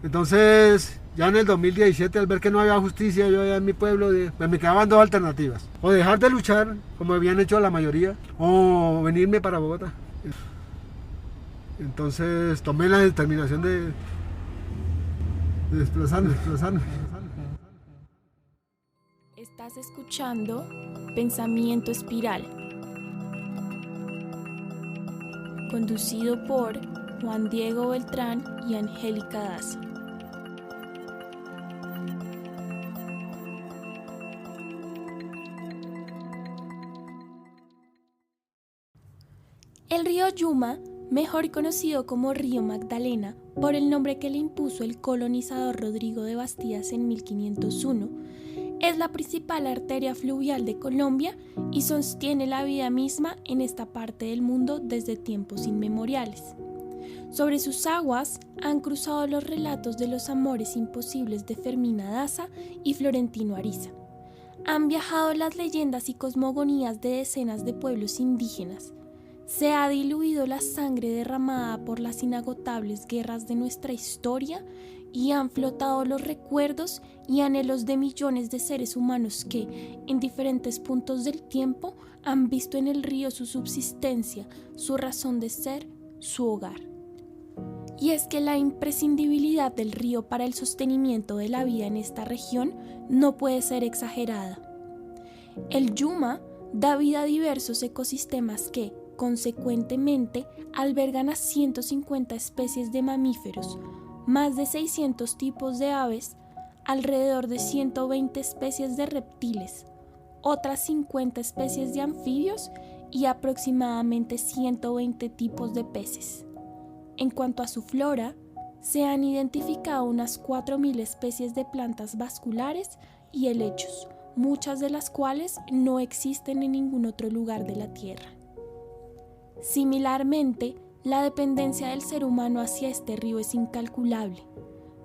Entonces, ya en el 2017, al ver que no había justicia, yo allá en mi pueblo, pues me quedaban dos alternativas. O dejar de luchar, como habían hecho la mayoría, o venirme para Bogotá. Entonces tomé la determinación de desplazarme. Estás escuchando Pensamiento Espiral, conducido por Juan Diego Beltrán y Angélica Daza. El río Yuma, mejor conocido como río Magdalena, por el nombre que le impuso el colonizador Rodrigo de Bastías en 1501, es la principal arteria fluvial de Colombia y sostiene la vida misma en esta parte del mundo desde tiempos inmemoriales. Sobre sus aguas han cruzado los relatos de los amores imposibles de Fermina Daza y Florentino Ariza. Han viajado las leyendas y cosmogonías de decenas de pueblos indígenas. Se ha diluido la sangre derramada por las inagotables guerras de nuestra historia y han flotado los recuerdos y anhelos de millones de seres humanos que, en diferentes puntos del tiempo, han visto en el río su subsistencia, su razón de ser, su hogar. Y es que la imprescindibilidad del río para el sostenimiento de la vida en esta región no puede ser exagerada. El Yuma da vida a diversos ecosistemas que, consecuentemente, albergan a 150 especies de mamíferos, más de 600 tipos de aves, alrededor de 120 especies de reptiles, otras 50 especies de anfibios y aproximadamente 120 tipos de peces. En cuanto a su flora, se han identificado unas 4.000 especies de plantas vasculares y helechos, muchas de las cuales no existen en ningún otro lugar de la Tierra. Similarmente, la dependencia del ser humano hacia este río es incalculable.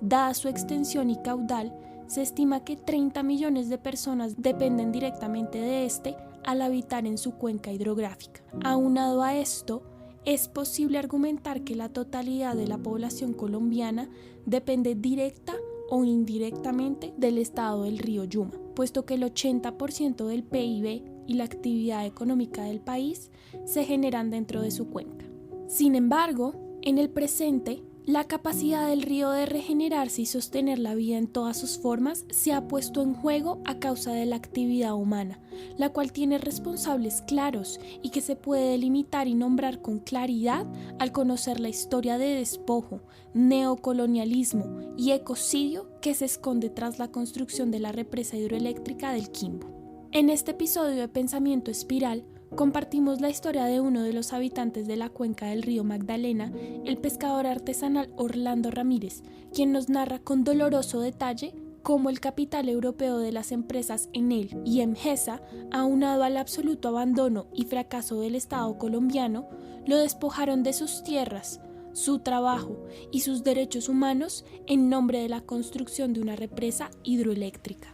Dada su extensión y caudal, se estima que 30 millones de personas dependen directamente de este al habitar en su cuenca hidrográfica. Aunado a esto, es posible argumentar que la totalidad de la población colombiana depende directa o indirectamente del estado del río Yuma, puesto que el 80% del PIB y la actividad económica del país se generan dentro de su cuenca. Sin embargo, en el presente, la capacidad del río de regenerarse y sostener la vida en todas sus formas se ha puesto en juego a causa de la actividad humana, la cual tiene responsables claros y que se puede delimitar y nombrar con claridad al conocer la historia de despojo, neocolonialismo y ecocidio que se esconde tras la construcción de la represa hidroeléctrica del Quimbo. En este episodio de Pensamiento Espiral, compartimos la historia de uno de los habitantes de la cuenca del río Magdalena, el pescador artesanal Orlando Ramírez, quien nos narra con doloroso detalle cómo el capital europeo de las empresas Enel y Emgesa, aunado al absoluto abandono y fracaso del Estado colombiano, lo despojaron de sus tierras, su trabajo y sus derechos humanos en nombre de la construcción de una represa hidroeléctrica.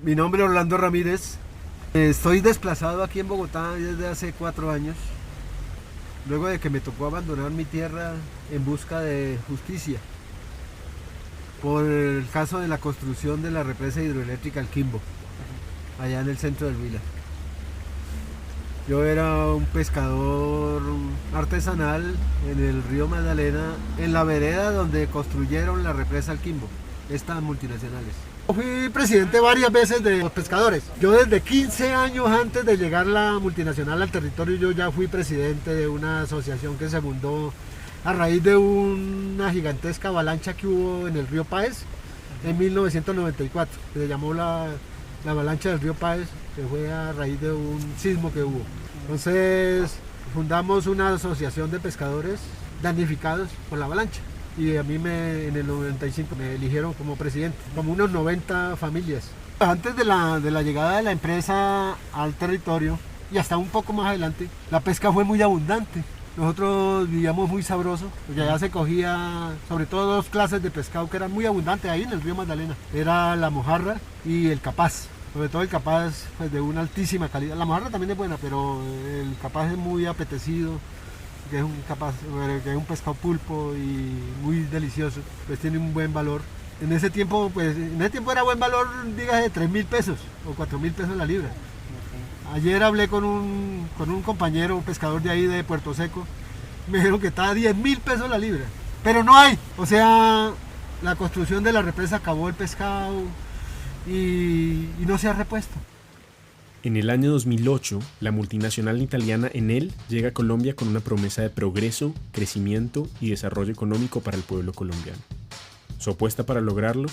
Mi nombre es Orlando Ramírez. Estoy desplazado aquí en Bogotá desde hace 4 años, luego de que me tocó abandonar mi tierra en busca de justicia por el caso de la construcción de la represa hidroeléctrica El Quimbo, allá en el centro del Huila. Yo era un pescador artesanal en el río Magdalena, en la vereda donde construyeron la represa El Quimbo, estas multinacionales. Fui presidente varias veces de los pescadores. Yo desde 15 años antes de llegar la multinacional al territorio, yo ya fui presidente de una asociación que se fundó a raíz de una gigantesca avalancha que hubo en el río Páez en 1994. Se llamó la avalancha del río Páez, que fue a raíz de un sismo que hubo. Entonces fundamos una asociación de pescadores damnificados por la avalancha. Y a mí en el 95 me eligieron como presidente, como unos 90 familias. Antes de la llegada de la empresa al territorio, y hasta un poco más adelante, la pesca fue muy abundante. Nosotros vivíamos muy sabroso, porque allá se cogía sobre todo 2 clases de pescado que eran muy abundantes ahí en el río Magdalena. Era la mojarra y el capaz. Sobre todo el capaz, pues, de una altísima calidad. La mojarra también es buena, pero el capaz es muy apetecido. que es un pescado pulpo y muy delicioso, pues tiene un buen valor. En ese tiempo era buen valor, dígase, 3.000 pesos o 4.000 pesos la libra. Ayer hablé con un compañero, un pescador de ahí de Puerto Seco, me dijeron que estaba a 10.000 pesos la libra, pero no hay, o sea, la construcción de la represa acabó el pescado y no se ha repuesto. En el año 2008, la multinacional italiana Enel llega a Colombia con una promesa de progreso, crecimiento y desarrollo económico para el pueblo colombiano. Su apuesta para lograrlo,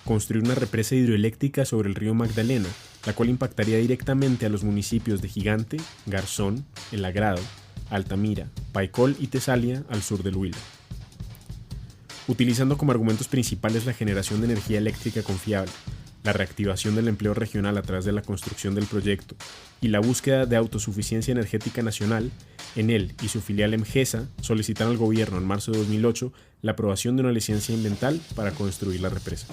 construir una represa hidroeléctrica sobre el río Magdalena, la cual impactaría directamente a los municipios de Gigante, Garzón, El Agrado, Altamira, Paicol y Tesalia al sur del Huila. Utilizando como argumentos principales la generación de energía eléctrica confiable, la reactivación del empleo regional a través de la construcción del proyecto y la búsqueda de autosuficiencia energética nacional, Enel y su filial Emgesa solicitaron al gobierno en marzo de 2008 la aprobación de una licencia ambiental para construir la represa.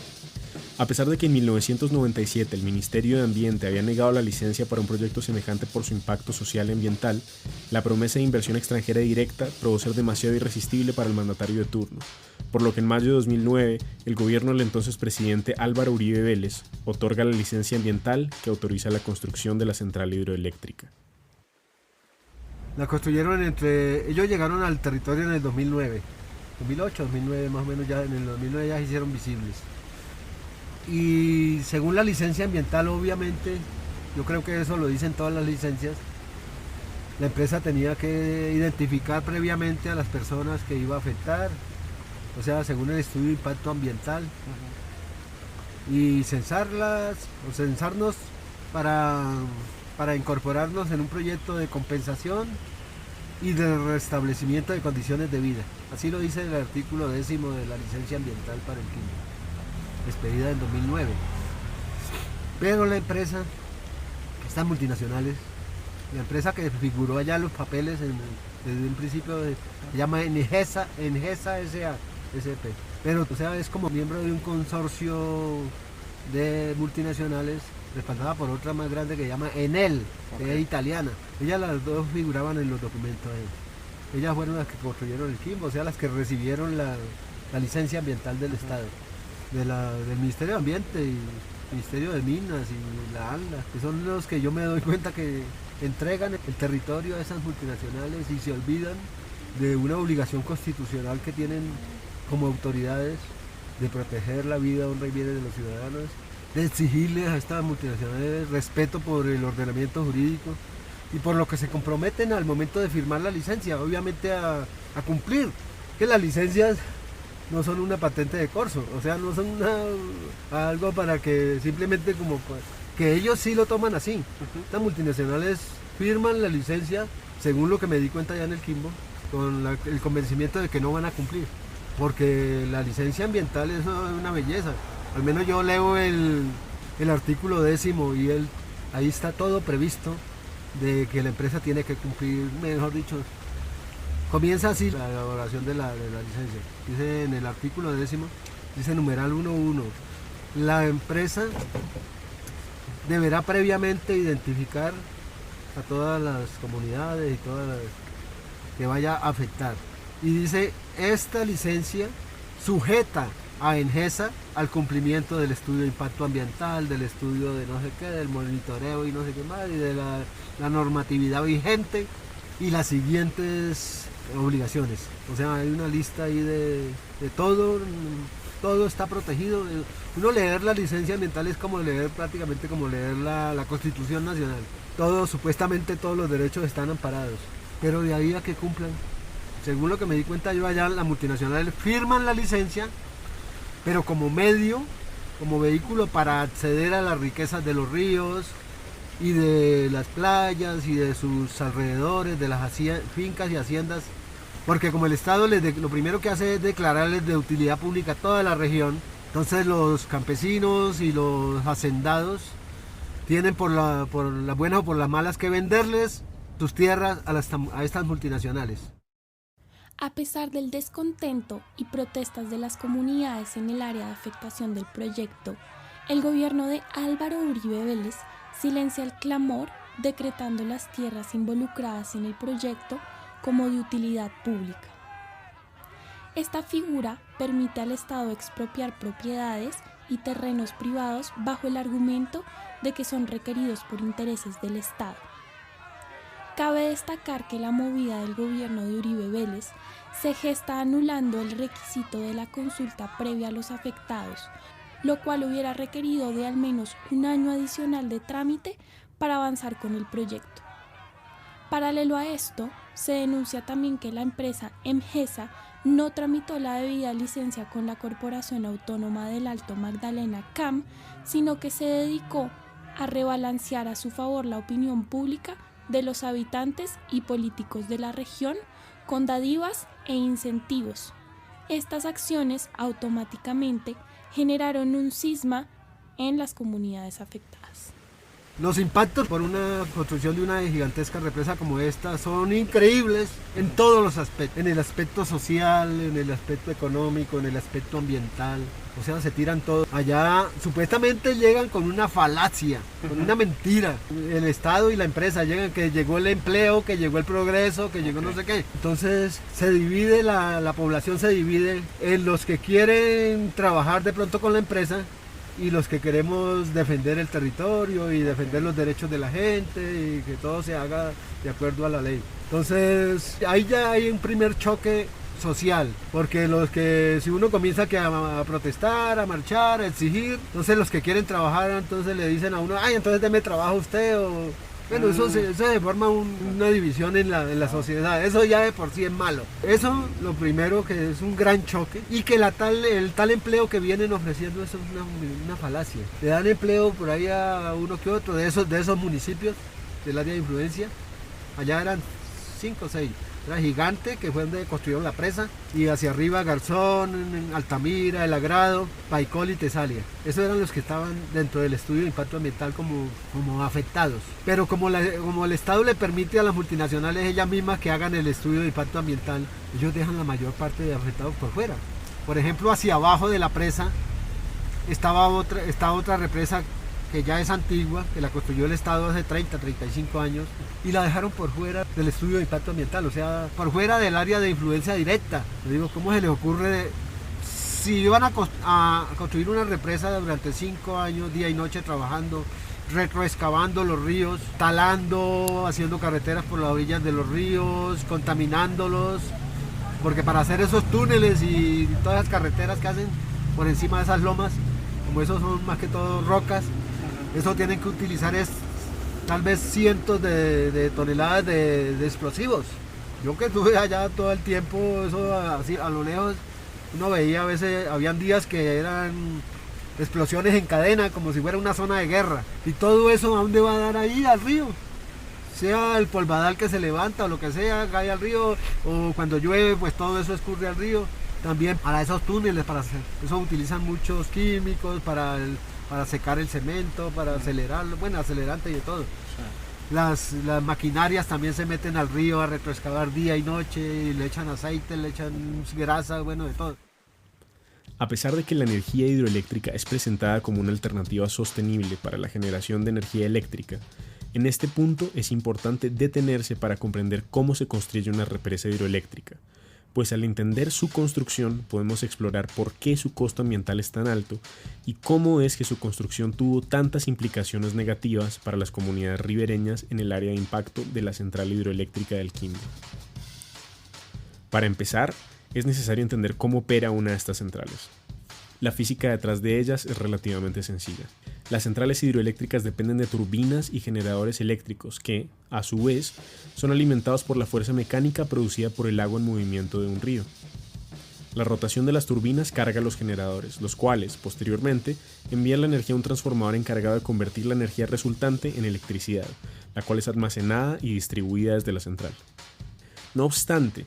A pesar de que en 1997 el Ministerio de Ambiente había negado la licencia para un proyecto semejante por su impacto social y ambiental, la promesa de inversión extranjera directa probó ser demasiado irresistible para el mandatario de turno, por lo que en mayo de 2009 el gobierno del entonces presidente Álvaro Uribe Vélez otorga la licencia ambiental que autoriza la construcción de la central hidroeléctrica. La construyeron ellos llegaron al territorio en el 2009, 2008, 2009 más o menos, ya en el 2009 ya se hicieron visibles. Y según la licencia ambiental, obviamente, yo creo que eso lo dicen todas las licencias, la empresa tenía que identificar previamente a las personas que iba a afectar, o sea, según el estudio de impacto ambiental, y censarnos para incorporarnos en un proyecto de compensación y de restablecimiento de condiciones de vida. Así lo dice el artículo 10 de la licencia ambiental para el químico, expedida en 2009. Pero la empresa, estas multinacionales, la empresa que figuró allá en los papeles desde un principio se llama Engesa S.A. Pero o sea, es como miembro de un consorcio de multinacionales respaldada por otra más grande que se llama Enel, que es italiana. Ellas las dos figuraban en los documentos. Ellas fueron las que construyeron el Quimbo, o sea, las que recibieron la licencia ambiental del Estado, del Ministerio de Ambiente y Ministerio de Minas y la ANLA, que son los que yo me doy cuenta que entregan el territorio a esas multinacionales y se olvidan de una obligación constitucional que tienen como autoridades de proteger la vida, honra y bienes de los ciudadanos, de exigirles a estas multinacionales respeto por el ordenamiento jurídico y por lo que se comprometen al momento de firmar la licencia, obviamente a cumplir, que las licencias no son una patente de corso, o sea, no son algo para que simplemente como que ellos sí lo toman así. Estas multinacionales firman la licencia, según lo que me di cuenta ya en el Quimbo, con el convencimiento de que no van a cumplir, porque la licencia ambiental eso es una belleza. Al menos yo leo el artículo 10 y ahí está todo previsto de que la empresa tiene que cumplir, mejor dicho, comienza así la elaboración de la licencia. Dice en el artículo 10, dice numeral 1.1, la empresa deberá previamente identificar a todas las comunidades y todas las que vaya a afectar. Y dice, esta licencia sujeta a Engesa al cumplimiento del estudio de impacto ambiental, del estudio de no sé qué, del monitoreo y no sé qué más, y de la normatividad vigente y las siguientes obligaciones. O sea, hay una lista ahí de todo está protegido. Uno leer la licencia ambiental es como leer prácticamente como leer la Constitución Nacional. Supuestamente todos los derechos están amparados, pero de ahí a que cumplan. Según lo que me di cuenta yo allá, las multinacionales firman la licencia, pero como medio, como vehículo para acceder a las riquezas de los ríos y de las playas y de sus alrededores, de las fincas y haciendas, porque como el Estado lo primero que hace es declararles de utilidad pública toda la región, entonces los campesinos y los hacendados tienen por las buenas o por las malas que venderles sus tierras a estas multinacionales. A pesar del descontento y protestas de las comunidades en el área de afectación del proyecto, el gobierno de Álvaro Uribe Vélez silencia el clamor, decretando las tierras involucradas en el proyecto como de utilidad pública. Esta figura permite al Estado expropiar propiedades y terrenos privados bajo el argumento de que son requeridos por intereses del Estado. Cabe destacar que la movida del gobierno de Uribe Vélez se gesta anulando el requisito de la consulta previa a los afectados, lo cual hubiera requerido de al menos un año adicional de trámite para avanzar con el proyecto. Paralelo a esto, se denuncia también que la empresa Emgesa no tramitó la debida licencia con la Corporación Autónoma del Alto Magdalena CAM, sino que se dedicó a rebalancear a su favor la opinión pública de los habitantes y políticos de la región con dádivas e incentivos. Estas acciones automáticamente generaron un cisma en las comunidades afectadas. Los impactos por una construcción de una gigantesca represa como esta son increíbles en todos los aspectos, en el aspecto social, en el aspecto económico, en el aspecto ambiental, o sea, se tiran todo. Allá supuestamente llegan con una falacia, con una mentira, el Estado y la empresa llegan que llegó el empleo, que llegó el progreso, que llegó no sé qué. Entonces se divide, la población se divide en los que quieren trabajar de pronto con la empresa y los que queremos defender el territorio y defender los derechos de la gente y que todo se haga de acuerdo a la ley. Entonces ahí ya hay un primer choque social, porque los que si uno comienza a protestar, a marchar, a exigir, entonces los que quieren trabajar entonces le dicen a uno, ay, entonces deme trabajo usted o... Bueno, eso se forma una división en la sociedad, eso ya de por sí es malo. Eso, lo primero, que es un gran choque, y que el tal empleo que vienen ofreciendo, eso es una falacia. Le dan empleo por ahí a uno que otro de esos municipios del área de influencia. Allá eran 5 o 6. Era Gigante, que fue donde construyeron la presa, y hacia arriba Garzón, Altamira, El Agrado, Paicol y Tesalia. Esos eran los que estaban dentro del estudio de impacto ambiental como afectados. Pero como el Estado le permite a las multinacionales ellas mismas que hagan el estudio de impacto ambiental, ellos dejan la mayor parte de afectados por fuera. Por ejemplo, hacia abajo de la presa está otra represa que ya es antigua, que la construyó el Estado hace 30, 35 años, y la dejaron por fuera del estudio de impacto ambiental, o sea, por fuera del área de influencia directa. Le digo, ¿cómo se les ocurre? Si iban a construir una represa durante 5 años, día y noche trabajando, retroexcavando los ríos, talando, haciendo carreteras por las orillas de los ríos, contaminándolos, porque para hacer esos túneles y todas las carreteras que hacen por encima de esas lomas, como esos son más que todo rocas, eso tienen que utilizar tal vez cientos de toneladas de explosivos. Yo que estuve allá todo el tiempo, eso así a lo lejos, uno veía a veces, habían días que eran explosiones en cadena, como si fuera una zona de guerra. Y todo eso, ¿a dónde va a dar ahí? Al río. Sea el polvadal que se levanta o lo que sea, cae al río, o cuando llueve, pues todo eso escurre al río. También para esos túneles, eso utilizan muchos químicos para secar el cemento, para acelerarlo, bueno, acelerante y de todo. Las maquinarias también se meten al río a retroexcavar día y noche, y le echan aceite, le echan grasa, bueno, de todo. A pesar de que la energía hidroeléctrica es presentada como una alternativa sostenible para la generación de energía eléctrica, en este punto es importante detenerse para comprender cómo se construye una represa hidroeléctrica, pues al entender su construcción podemos explorar por qué su costo ambiental es tan alto y cómo es que su construcción tuvo tantas implicaciones negativas para las comunidades ribereñas en el área de impacto de la central hidroeléctrica del Quindío. Para empezar, es necesario entender cómo opera una de estas centrales. La física detrás de ellas es relativamente sencilla. Las centrales hidroeléctricas dependen de turbinas y generadores eléctricos que, a su vez, son alimentados por la fuerza mecánica producida por el agua en movimiento de un río. La rotación de las turbinas carga los generadores, los cuales, posteriormente, envían la energía a un transformador encargado de convertir la energía resultante en electricidad, la cual es almacenada y distribuida desde la central. No obstante,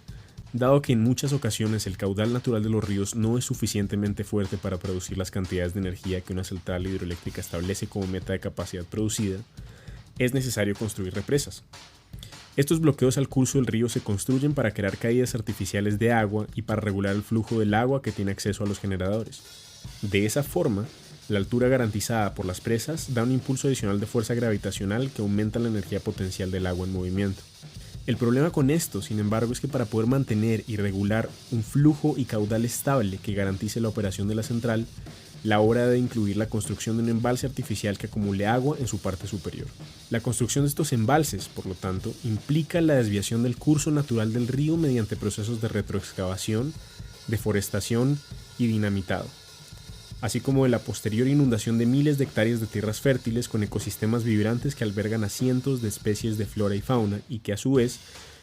dado que en muchas ocasiones el caudal natural de los ríos no es suficientemente fuerte para producir las cantidades de energía que una central hidroeléctrica establece como meta de capacidad producida, es necesario construir represas. Estos bloqueos al curso del río se construyen para crear caídas artificiales de agua y para regular el flujo del agua que tiene acceso a los generadores. De esa forma, la altura garantizada por las presas da un impulso adicional de fuerza gravitacional que aumenta la energía potencial del agua en movimiento. El problema con esto, sin embargo, es que para poder mantener y regular un flujo y caudal estable que garantice la operación de la central, la obra debe incluir la construcción de un embalse artificial que acumule agua en su parte superior. La construcción de estos embalses, por lo tanto, implica la desviación del curso natural del río mediante procesos de retroexcavación, deforestación y dinamitado, así como de la posterior inundación de miles de hectáreas de tierras fértiles con ecosistemas vibrantes que albergan a cientos de especies de flora y fauna y que a su vez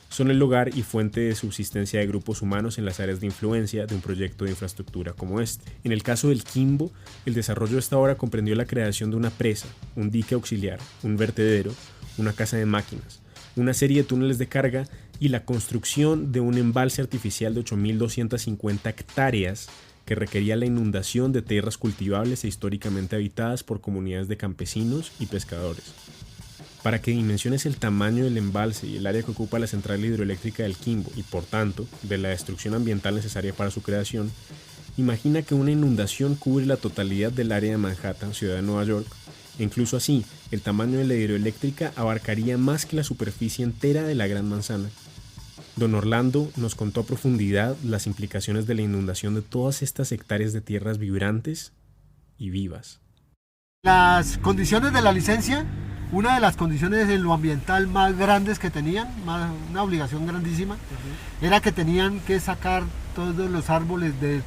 son el hogar y fuente de subsistencia de grupos humanos en las áreas de influencia de un proyecto de infraestructura como este. En el caso del Quimbo, el desarrollo de esta obra comprendió la creación de una presa, un dique auxiliar, un vertedero, una casa de máquinas, una serie de túneles de carga y la construcción de un embalse artificial de 8.250 hectáreas que requería la inundación de tierras cultivables e históricamente habitadas por comunidades de campesinos y pescadores. Para que dimensiones el tamaño del embalse y el área que ocupa la central hidroeléctrica del Quimbo y por tanto de la destrucción ambiental necesaria para su creación, imagina que una inundación cubre la totalidad del área de Manhattan, ciudad de Nueva York, e incluso así, el tamaño de la hidroeléctrica abarcaría más que la superficie entera de la Gran Manzana. Don Orlando nos contó a profundidad las implicaciones de la inundación de todas estas hectáreas de tierras vibrantes y vivas. Las condiciones de la licencia, una de las condiciones en lo ambiental más grandes que tenían, una obligación grandísima, era que tenían que sacar todos los árboles de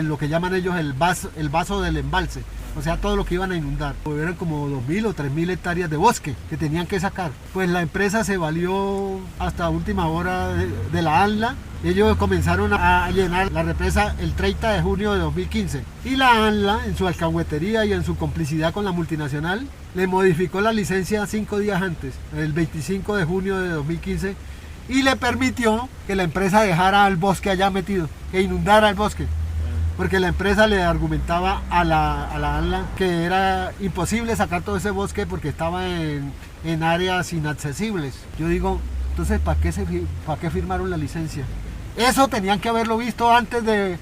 lo que llaman ellos el vaso del embalse, o sea, todo lo que iban a inundar. Eran como 2.000 o 3.000 hectáreas de bosque que tenían que sacar. Pues la empresa se valió hasta última hora de la ANLA. Ellos comenzaron a llenar la represa el 30 de junio de 2015 y la ANLA, en su alcahuetería y en su complicidad con la multinacional, le modificó la licencia 5 días antes, el 25 de junio de 2015, y le permitió que la empresa dejara el bosque allá metido, que inundara el bosque. Porque la empresa le argumentaba a la ANLA que era imposible sacar todo ese bosque porque estaba en áreas inaccesibles. Yo digo, entonces, ¿para qué firmaron la licencia? Eso tenían que haberlo visto antes de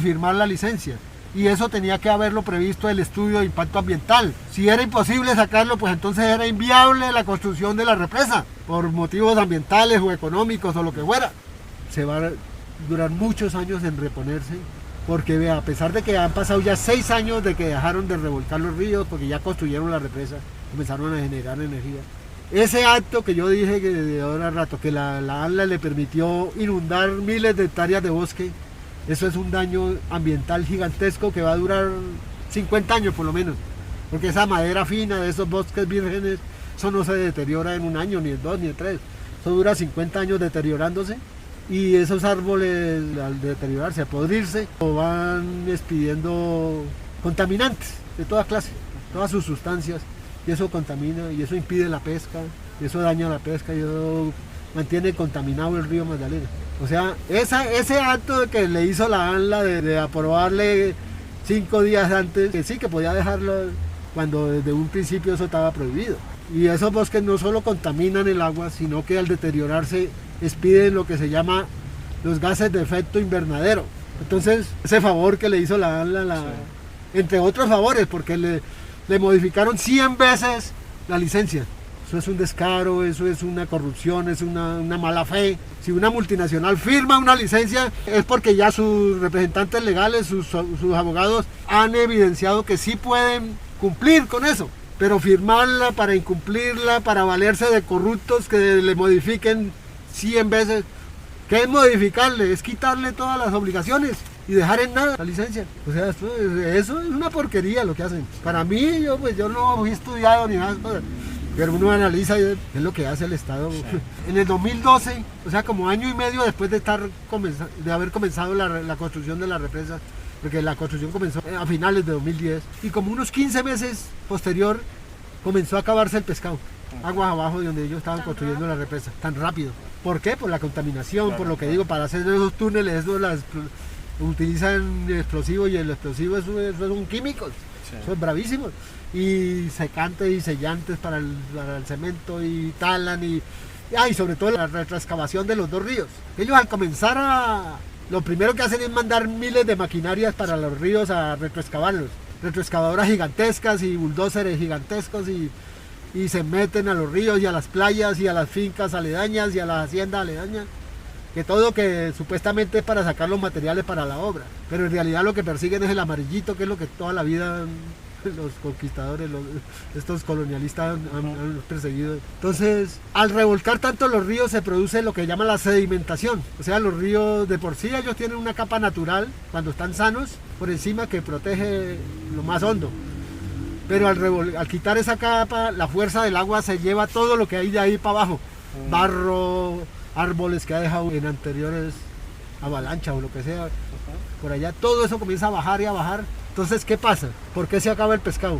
firmar la licencia. Y eso tenía que haberlo previsto el estudio de impacto ambiental. Si era imposible sacarlo, pues entonces era inviable la construcción de la represa, por motivos ambientales o económicos o lo que fuera. Se va a durar muchos años en reponerse. Porque vea, a pesar de que han pasado ya 6 años de que dejaron de revolcar los ríos, porque ya construyeron la represa, comenzaron a generar energía. Ese acto que yo dije que de ahora a rato, que la ANLA le permitió inundar miles de hectáreas de bosque, eso es un daño ambiental gigantesco que va a durar 50 años por lo menos. Porque esa madera fina de esos bosques vírgenes, eso no se deteriora en un año, ni en 2, ni en 3. Eso dura 50 años deteriorándose. Y esos árboles, al deteriorarse, a podrirse, van expidiendo contaminantes de toda clase, todas sus sustancias, y eso contamina, y eso impide la pesca, y eso daña la pesca, y eso mantiene contaminado el río Magdalena. O sea, ese acto que le hizo la ANLA de aprobarle 5 días antes, que sí, que podía dejarlo cuando desde un principio eso estaba prohibido. Y esos bosques no solo contaminan el agua, sino que al deteriorarse expiden lo que se llama los gases de efecto invernadero. Entonces, ese favor que le hizo la ANLA, entre otros favores, porque le modificaron 100 veces la licencia. Eso es un descaro, eso es una corrupción, es una mala fe. Si una multinacional firma una licencia es porque ya sus representantes legales, sus abogados han evidenciado que sí pueden cumplir con eso. Pero firmarla para incumplirla, para valerse de corruptos que le modifiquen 100 veces, ¿qué es modificarle? Es quitarle todas las obligaciones y dejar en nada la licencia. O sea, eso es una porquería lo que hacen. Para mí, yo no he estudiado ni nada, pero uno analiza qué es lo que hace el Estado. Sí. En el 2012, o sea, como año y medio después de haber comenzado la construcción de la represa, porque la construcción comenzó a finales de 2010, y como unos 15 meses posterior comenzó a acabarse el pescado, aguas abajo de donde ellos estaban construyendo la represa, tan rápido. ¿Por qué? Por la contaminación, por lo que digo, para hacer esos túneles, utilizan explosivos, y el explosivo eso son químicos, son bravísimos, y secantes y sellantes para el cemento, y talan, y sobre todo la retroexcavación de los 2 ríos. Ellos al comenzar lo primero que hacen es mandar miles de maquinarias para los ríos a retroexcavarlos. Retroexcavadoras gigantescas y bulldozers gigantescos y y se meten a los ríos y a las playas y a las fincas aledañas y a las haciendas aledañas, que todo que supuestamente es para sacar los materiales para la obra, pero en realidad lo que persiguen es el amarillito, que es lo que toda la vida los conquistadores, estos colonialistas han perseguido. Entonces, al revolcar tanto los ríos se produce lo que llama la sedimentación, o sea, los ríos de por sí ellos tienen una capa natural cuando están sanos por encima que protege lo más hondo, pero al quitar esa capa, la fuerza del agua se lleva todo lo que hay de ahí para abajo, barro, árboles que ha dejado en anteriores avalanchas o lo que sea, por allá, todo eso comienza a bajar y a bajar. Entonces, ¿qué pasa? ¿Por qué se acaba el pescado?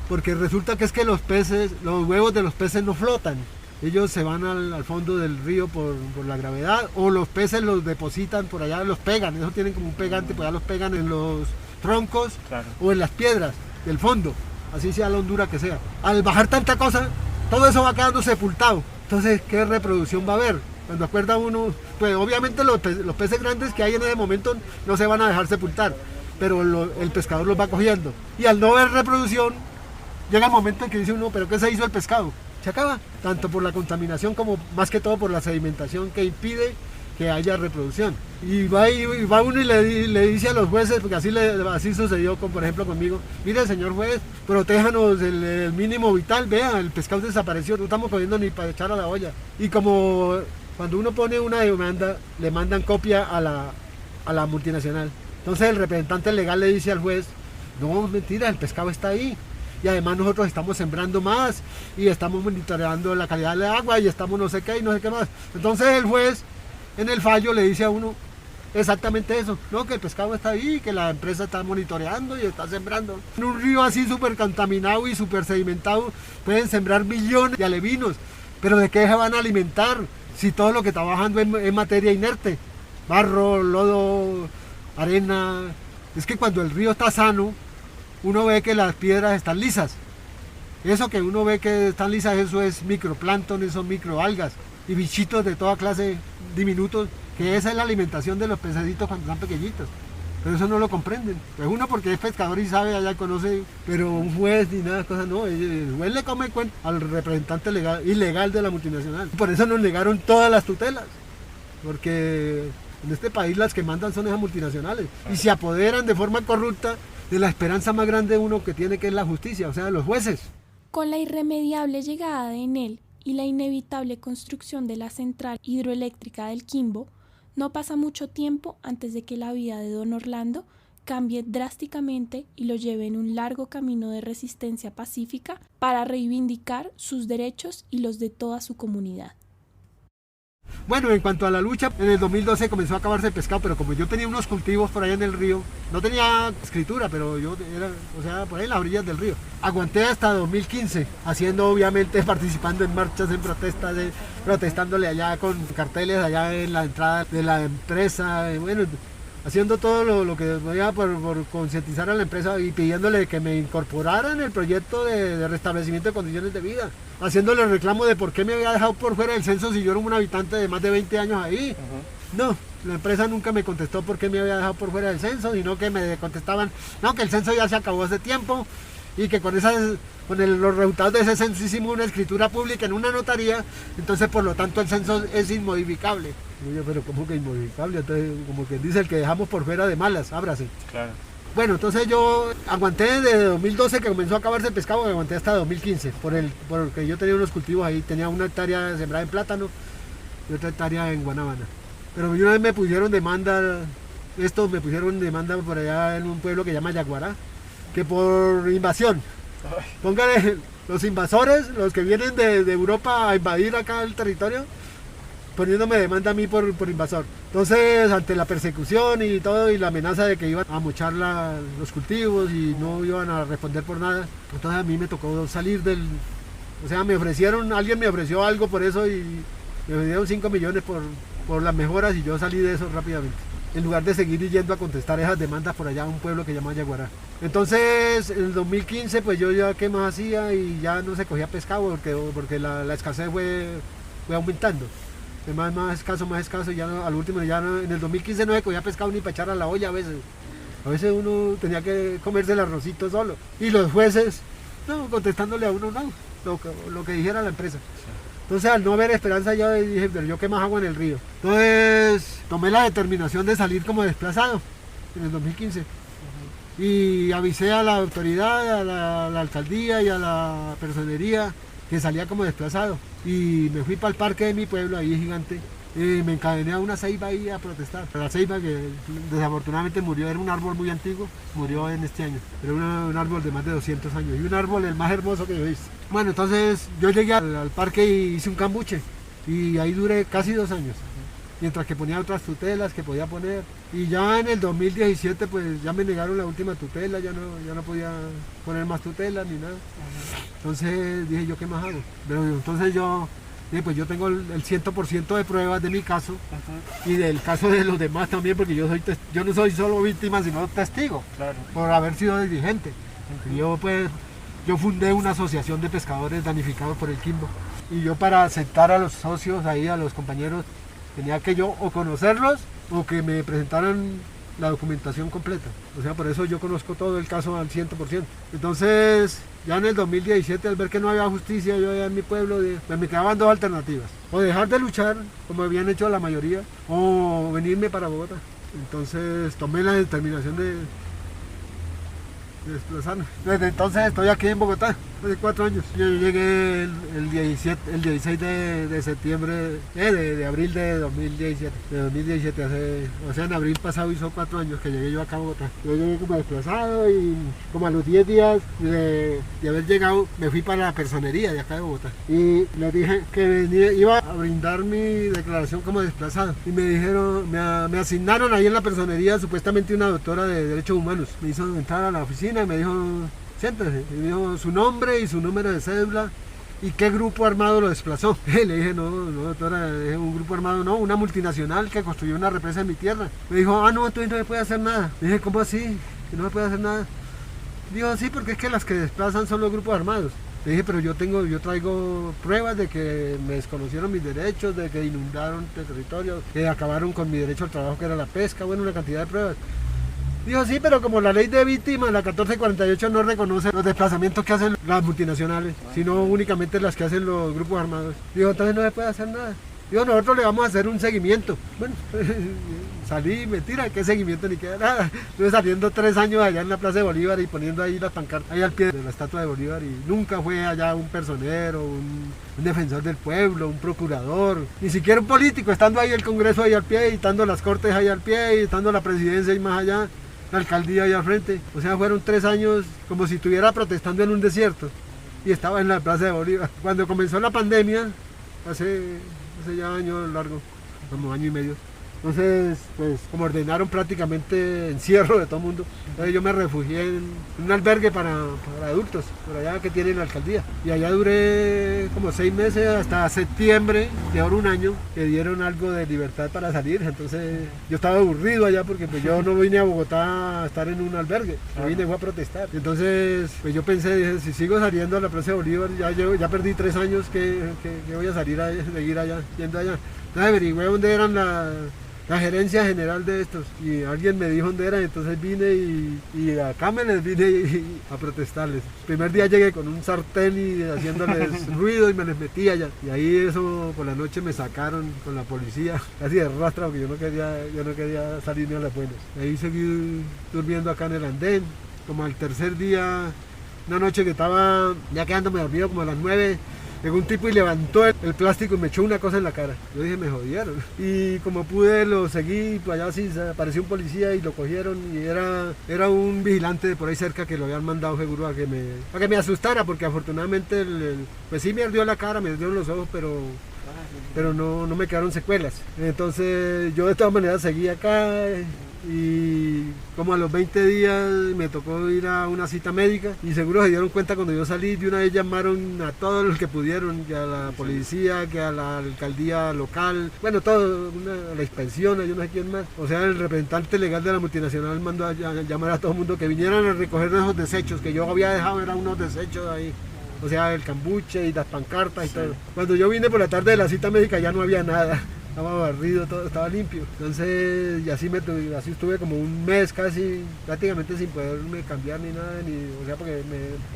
Porque resulta que es que los peces, los huevos de los peces no flotan. Ellos se van al fondo del río por la gravedad, o los peces los depositan por allá, los pegan. Eso tienen como un pegante, pues ya los pegan en los troncos, claro, o en las piedras del fondo, así sea la hondura que sea. Al bajar tanta cosa, todo eso va quedando sepultado. Entonces, ¿qué reproducción va a haber? Cuando acuerda uno, pues obviamente los peces grandes que hay en ese momento no se van a dejar sepultar, pero el pescador los va cogiendo. Y al no ver reproducción, llega el momento en que dice uno, ¿pero qué se hizo el pescado? Se acaba, tanto por la contaminación como más que todo por la sedimentación que impide que haya reproducción. Y va uno y le dice a los jueces, porque así sucedió, por ejemplo, conmigo: mire, señor juez, protéjanos el mínimo vital, vea, el pescado desapareció, no estamos cogiendo ni para echar a la olla. Y como cuando uno pone una demanda, le mandan copia a la multinacional. Entonces el representante legal le dice al juez: no, mentira, el pescado está ahí. Y además nosotros estamos sembrando más y estamos monitoreando la calidad del agua y estamos no sé qué y no sé qué más. Entonces el juez en el fallo le dice a uno exactamente eso: no, que el pescado está ahí, que la empresa está monitoreando y está sembrando. En un río así súper contaminado y súper sedimentado pueden sembrar millones de alevinos, pero ¿de qué se van a alimentar si todo lo que está bajando es materia inerte? Barro, lodo, arena. Es que cuando el río está sano, uno ve que las piedras están lisas. Eso que uno ve que están lisas, eso es microplancton, eso son microalgas y bichitos de toda clase diminutos, que esa es la alimentación de los pececitos cuando están pequeñitos. Pero eso no lo comprenden. Pues uno porque es pescador y sabe, allá conoce, pero un juez ni nada, cosas no. El juez le come cuenta al representante ilegal de la multinacional. Por eso nos negaron todas las tutelas, porque en este país las que mandan son esas multinacionales y se apoderan de forma corrupta de la esperanza más grande uno que tiene, que es la justicia, o sea, los jueces. Con la irremediable llegada de Enel y la inevitable construcción de la central hidroeléctrica del Quimbo, no pasa mucho tiempo antes de que la vida de don Orlando cambie drásticamente y lo lleve en un largo camino de resistencia pacífica para reivindicar sus derechos y los de toda su comunidad. Bueno, en cuanto a la lucha, en el 2012 comenzó a acabarse el pescado, pero como yo tenía unos cultivos por allá en el río, no tenía escritura, pero yo era, o sea, por ahí en las orillas del río. Aguanté hasta 2015, participando en marchas, en protestas, protestándole allá con carteles allá en la entrada de la empresa, bueno, haciendo todo lo que podía por concientizar a la empresa y pidiéndole que me incorporara en el proyecto de restablecimiento de condiciones de vida, haciéndole el reclamo de por qué me había dejado por fuera del censo si yo era un habitante de más de 20 años ahí. No, la empresa nunca me contestó por qué me había dejado por fuera del censo, sino que me contestaban, no, que el censo ya se acabó hace tiempo y que con los resultados de ese censo hicimos una escritura pública en una notaría, entonces por lo tanto el censo es inmodificable. Oye, pero ¿cómo que inmodificable? Entonces, como que dice, el que dejamos por fuera de malas, ábrase. Claro. Bueno, entonces yo aguanté desde 2012 que comenzó a acabarse el pescado, aguanté hasta 2015, porque yo tenía unos cultivos ahí, tenía una hectárea sembrada en plátano y otra hectárea en guanábana. Pero una vez me pusieron demanda por allá en un pueblo que se llama Yaguará, que por invasión. Póngale, los invasores, los que vienen de Europa a invadir acá el territorio, poniéndome demanda a mí por invasor. Entonces, ante la persecución y todo, y la amenaza de que iban a mochar los cultivos y no iban a responder por nada, entonces a mí me tocó salir o sea, alguien me ofreció algo por eso y me ofrecieron 5 millones por las mejoras y yo salí de eso rápidamente, en lugar de seguir yendo a contestar esas demandas por allá a un pueblo que se llama Yaguará. Entonces, en el 2015, pues yo ya qué más hacía y ya no se cogía pescado porque la escasez fue aumentando. Más escaso, y ya no, al último en el 2015 no se cogía pescado ni para echar a la olla a veces. A veces uno tenía que comerse el arrocito solo. Y los jueces, no, contestándole a uno, no, lo que dijera la empresa. Entonces al no ver esperanza yo dije, pero yo qué más hago en el río. Entonces tomé la determinación de salir como desplazado en el 2015. Y avisé a la autoridad, a la alcaldía y a la personería que salía como desplazado. Y me fui para el parque de mi pueblo, ahí gigante. Y me encadené a una ceiba ahí a protestar. La ceiba que desafortunadamente murió, era un árbol muy antiguo, murió en este año. Era un árbol de más de 200 años y un árbol el más hermoso que yo he visto. Bueno, entonces yo llegué al parque y hice un cambuche y ahí duré casi 2 años. Mientras que ponía otras tutelas que podía poner. Y ya en el 2017 pues ya me negaron la última tutela, ya no podía poner más tutelas ni nada. Entonces dije, ¿yo qué más hago? Pero entonces yo dije, pues yo tengo el 100% de pruebas de mi caso y del caso de los demás también, porque yo no soy solo víctima, sino testigo, claro, por haber sido dirigente. Yo fundé una asociación de pescadores damnificados por el Quimbo. Y yo para aceptar a los socios ahí, a los compañeros, tenía que yo o conocerlos o que me presentaran la documentación completa. O sea, por eso yo conozco todo el caso al 100%. Entonces, ya en el 2017, al ver que no había justicia yo allá en mi pueblo, pues me quedaban 2 alternativas. O dejar de luchar, como habían hecho la mayoría, o venirme para Bogotá. Entonces, tomé la determinación de desplazarme. Desde entonces estoy aquí en Bogotá, hace 4 años. Yo llegué el 16 de septiembre, de abril de 2017. O sea, en abril pasado hizo 4 años que llegué yo acá a Bogotá. Yo llegué como desplazado y como a los 10 días de haber llegado, me fui para la personería de acá de Bogotá. Y les dije que iba a brindar mi declaración como desplazado. Y me dijeron, me asignaron ahí en la personería supuestamente una doctora de Derechos Humanos. Me hizo entrar a la oficina y me dijo, siéntese, y me dijo su nombre y su número de cédula y qué grupo armado lo desplazó. Le dije, no doctora, un grupo armado no, una multinacional que construyó una represa en mi tierra. Me dijo, no, entonces no me puede hacer nada. Le dije, ¿cómo así? Que no me puede hacer nada. Dijo, sí, porque es que las que desplazan son los grupos armados. Le dije, pero yo traigo pruebas de que me desconocieron mis derechos, de que inundaron el territorio, que acabaron con mi derecho al trabajo que era la pesca, bueno, una cantidad de pruebas. Dijo, sí, pero como la ley de víctimas, la 1448, no reconoce los desplazamientos que hacen las multinacionales, sino únicamente las que hacen los grupos armados. Dijo, entonces no se puede hacer nada. Dijo, nosotros le vamos a hacer un seguimiento. Bueno, salí, mentira, ¿qué seguimiento? Ni queda nada. Estuve saliendo 3 años allá en la Plaza de Bolívar y poniendo ahí las pancartas, ahí al pie de la estatua de Bolívar, y nunca fue allá un personero, un defensor del pueblo, un procurador, ni siquiera un político, estando ahí el Congreso ahí al pie, y estando las Cortes ahí al pie, y estando la Presidencia ahí más allá, la alcaldía ahí al frente. O sea, fueron 3 años como si estuviera protestando en un desierto y estaba en la Plaza de Bolívar. Cuando comenzó la pandemia, hace ya año largo, como año y medio, entonces pues como ordenaron prácticamente encierro de todo el mundo, entonces yo me refugié en un albergue para adultos, por allá que tiene la alcaldía, y allá duré como 6 meses hasta septiembre de ahora 1 año, que dieron algo de libertad para salir. Entonces yo estaba aburrido allá porque pues yo no vine a Bogotá a estar en un albergue, yo vine fue a protestar. Entonces pues yo pensé, dije, si sigo saliendo a la Plaza de Bolívar, ya perdí 3 años que voy a salir a seguir allá, yendo allá. Entonces averigüé dónde eran la gerencia general de estos, y alguien me dijo dónde era, entonces vine y acá me les vine a protestarles. El primer día llegué con un sartén y haciéndoles ruido y me les metí allá, y ahí eso por la noche me sacaron con la policía, casi de rastra, porque yo no quería salirme a las buenas. Ahí seguí durmiendo acá en el andén, como al tercer día, una noche que estaba ya quedándome dormido como a las 9, llegó un tipo y levantó el plástico y me echó una cosa en la cara. Yo dije, me jodieron. Y como pude, lo seguí, pues allá sí apareció un policía y lo cogieron, y era un vigilante de por ahí cerca que lo habían mandado seguro para que me asustara, porque afortunadamente pues sí me ardió la cara, me ardieron los ojos, pero no me quedaron secuelas. Entonces yo de todas maneras seguí acá, y como a los 20 días me tocó ir a una cita médica, y seguro se dieron cuenta cuando yo salí, de una vez llamaron a todos los que pudieron, que a la policía, que a la alcaldía local, bueno, todo, a la inspección, yo no sé quién más. O sea, el representante legal de la multinacional mandó a llamar a todo el mundo que vinieran a recoger esos desechos que yo había dejado, eran unos desechos ahí. O sea, el cambuche y las pancartas y todo. Cuando yo vine por la tarde de la cita médica ya no había nada. estaba barrido, todo estaba limpio. Entonces, y así estuve como un mes casi, prácticamente sin poderme cambiar ni nada, o sea, porque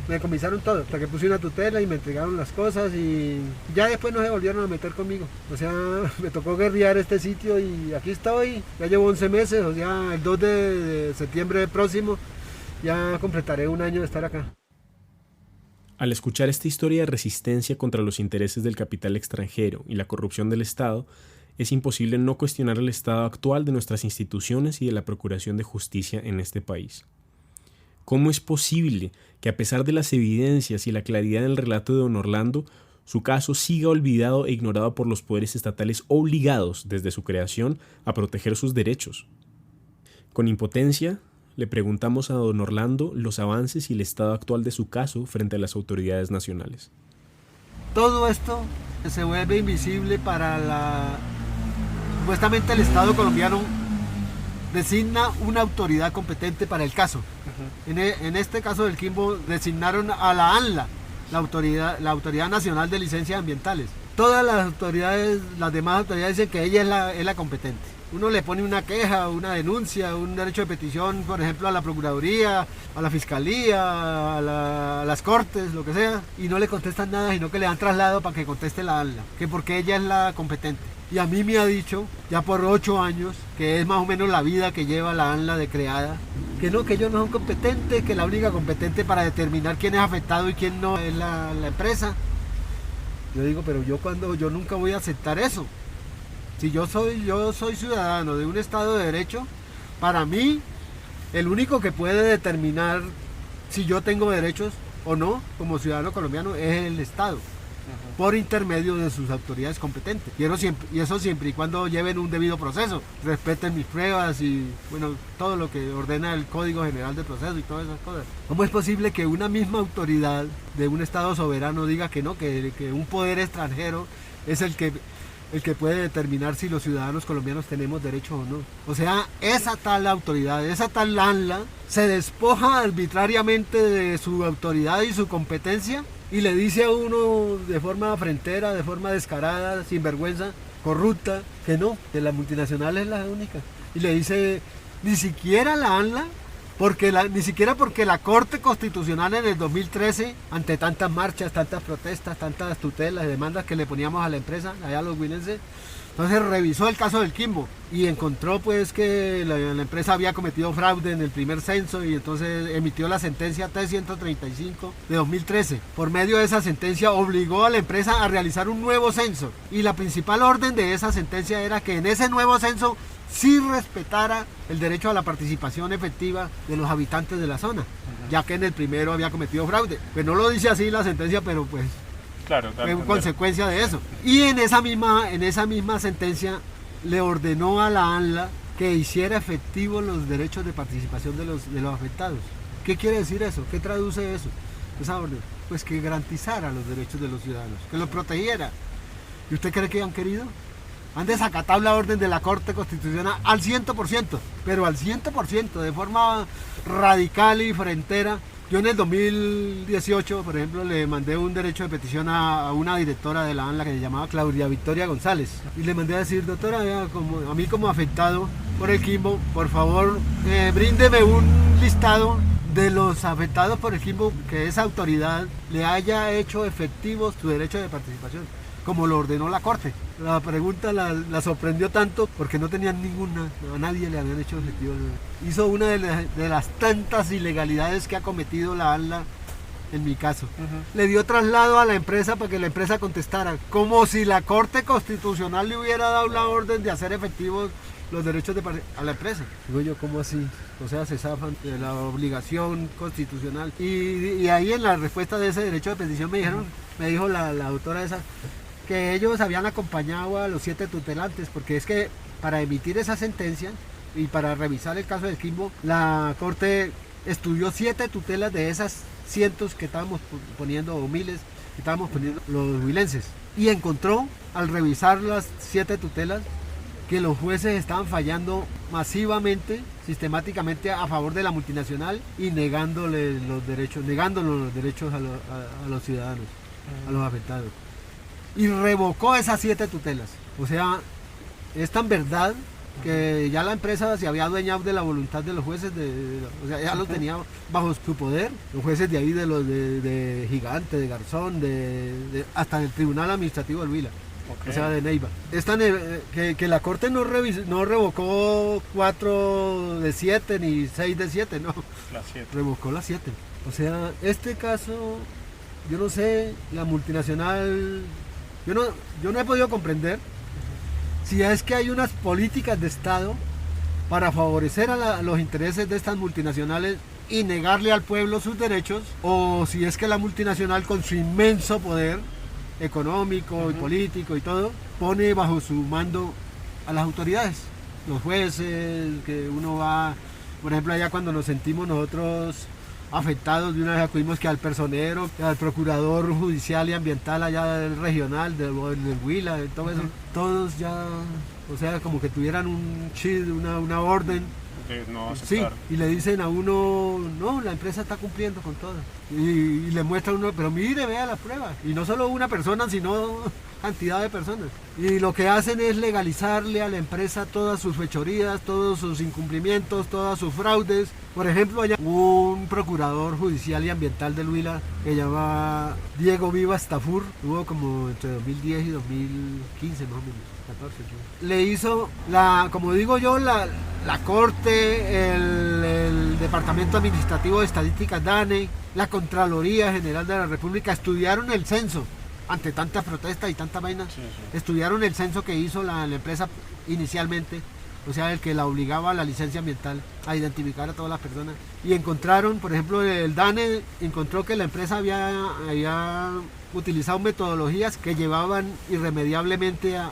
me decomisaron todo, hasta que puse una tutela y me entregaron las cosas y ya después no se volvieron a meter conmigo. O sea, me tocó guerrear este sitio y aquí estoy, ya llevo 11 meses, o sea, el 2 de septiembre próximo ya completaré un año de estar acá. Al escuchar esta historia de resistencia contra los intereses del capital extranjero y la corrupción del Estado, es imposible no cuestionar el estado actual de nuestras instituciones y de la procuración de justicia en este país. ¿Cómo es posible que, a pesar de las evidencias y la claridad del relato de don Orlando, su caso siga olvidado e ignorado por los poderes estatales obligados, desde su creación, a proteger sus derechos? Con impotencia, le preguntamos a don Orlando los avances y el estado actual de su caso frente a las autoridades nacionales. Todo esto se vuelve invisible para supuestamente el Estado colombiano designa una autoridad competente para el caso. En este caso del Quimbo designaron a la ANLA, la Autoridad Nacional de Licencias Ambientales. Todas las autoridades, las demás autoridades dicen que ella es la competente. Uno le pone una queja, una denuncia, un derecho de petición, por ejemplo, a la Procuraduría, a la Fiscalía, a las Cortes, lo que sea, y no le contestan nada, sino que le dan traslado para que conteste la ANLA, que porque ella es la competente. Y a mí me ha dicho, ya por 8 años, que es más o menos la vida que lleva la ANLA de creada, que ellos no son competentes, que la única competente para determinar quién es afectado y quién no es la empresa. Yo digo, pero yo nunca voy a aceptar eso. Si yo soy ciudadano de un Estado de Derecho, para mí, el único que puede determinar si yo tengo derechos o no, como ciudadano colombiano, es el Estado, por intermedio de sus autoridades competentes. Y eso siempre y cuando lleven un debido proceso, respeten mis pruebas y, bueno, todo lo que ordena el Código General de Proceso y todas esas cosas. ¿Cómo es posible que una misma autoridad de un Estado soberano diga que no, que un poder extranjero es el que puede determinar si los ciudadanos colombianos tenemos derecho o no? O sea, esa tal autoridad, esa tal ANLA, se despoja arbitrariamente de su autoridad y su competencia y le dice a uno de forma afrentera, de forma descarada, sin vergüenza, corrupta, que no, que la multinacional es la única. Y le dice, ni siquiera la ANLA, ni siquiera porque la Corte Constitucional en el 2013, ante tantas marchas, tantas protestas, tantas tutelas y demandas que le poníamos a la empresa, allá a los huilenses, entonces revisó el caso del Quimbo y encontró pues que la empresa había cometido fraude en el primer censo y entonces emitió la sentencia T-135 de 2013. Por medio de esa sentencia obligó a la empresa a realizar un nuevo censo y la principal orden de esa sentencia era que en ese nuevo censo sí respetara el derecho a la participación efectiva de los habitantes de la zona, ya que en el primero había cometido fraude. Pues no lo dice así la sentencia, pero pues claro, fue consecuencia de eso. Y en esa misma sentencia le ordenó a la ANLA que hiciera efectivos los derechos de participación de los afectados. ¿Qué quiere decir eso? ¿Qué traduce eso? Esa orden, pues que garantizara los derechos de los ciudadanos, que los protegiera. ¿Y usted cree que han querido? Han desacatado la orden de la Corte Constitucional al 100%, pero al 100%, de forma radical y frentera. Yo en el 2018, por ejemplo, le mandé un derecho de petición a una directora de la ANLA que se llamaba Claudia Victoria González. Y le mandé a decir, doctora, a mí como afectado por el Quimbo, por favor, bríndeme un listado de los afectados por el Quimbo, que esa autoridad le haya hecho efectivo su derecho de participación, como lo ordenó la Corte. La pregunta la sorprendió tanto porque no tenían ninguna, a nadie le habían hecho efectivo. Hizo una de las tantas ilegalidades que ha cometido la ANLA en mi caso. Le dio traslado a la empresa para que la empresa contestara, como si la Corte Constitucional le hubiera dado la orden de hacer efectivos los derechos a la empresa. Digo yo, ¿cómo así? O sea, se zafan de la obligación constitucional. Y ahí en la respuesta de ese derecho de petición me dijo la doctora esa, que ellos habían acompañado a los 7 tutelantes, porque es que para emitir esa sentencia y para revisar el caso del Quimbo, la Corte estudió 7 tutelas de esas cientos que estábamos poniendo, o miles que estábamos poniendo los huilenses, y encontró, al revisar las 7 tutelas, que los jueces estaban fallando masivamente, sistemáticamente a favor de la multinacional y negándonos los derechos a los ciudadanos, a los afectados. Y revocó esas 7 tutelas. O sea, es tan verdad que ya la empresa se había adueñado de la voluntad de los jueces, o sea, ya los tenía bajo su poder, los jueces de ahí, de Gigante, de Garzón, hasta del Tribunal Administrativo del Huila. O sea, de Neiva. Que la Corte no revocó 4 de 7 ni 6 de 7, no. Las 7. Revocó las 7. O sea, este caso, yo no sé, la multinacional, yo no he podido comprender si es que hay unas políticas de Estado para favorecer a los intereses de estas multinacionales y negarle al pueblo sus derechos, o si es que la multinacional con su inmenso poder económico y político y todo, pone bajo su mando a las autoridades, los jueces, que uno va, por ejemplo, allá cuando nos sentimos nosotros afectados, de una vez acudimos que al personero, al procurador judicial y ambiental allá del regional, del Huila, todo eso, todos ya, o sea, como que tuvieran un chip, una orden. No aceptar. Sí, y le dicen a uno, no, la empresa está cumpliendo con todo. Y le muestra a uno, pero mire, vea la prueba. Y no solo una persona, sino cantidad de personas. Y lo que hacen es legalizarle a la empresa todas sus fechorías, todos sus incumplimientos, todas sus fraudes. Por ejemplo, allá un procurador judicial y ambiental del Huila que llamaba Diego Vivas Tafur, tuvo como entre 2010 y 2015 más o menos. 14, sí. Le hizo, como digo yo, la Corte, el Departamento Administrativo de Estadísticas DANE, la Contraloría General de la República estudiaron el censo, ante tanta protesta y tanta vaina, estudiaron el censo que hizo la empresa inicialmente, o sea, el que la obligaba a la licencia ambiental, a identificar a todas las personas, y encontraron, por ejemplo, el DANE encontró que la empresa había utilizado metodologías que llevaban irremediablemente a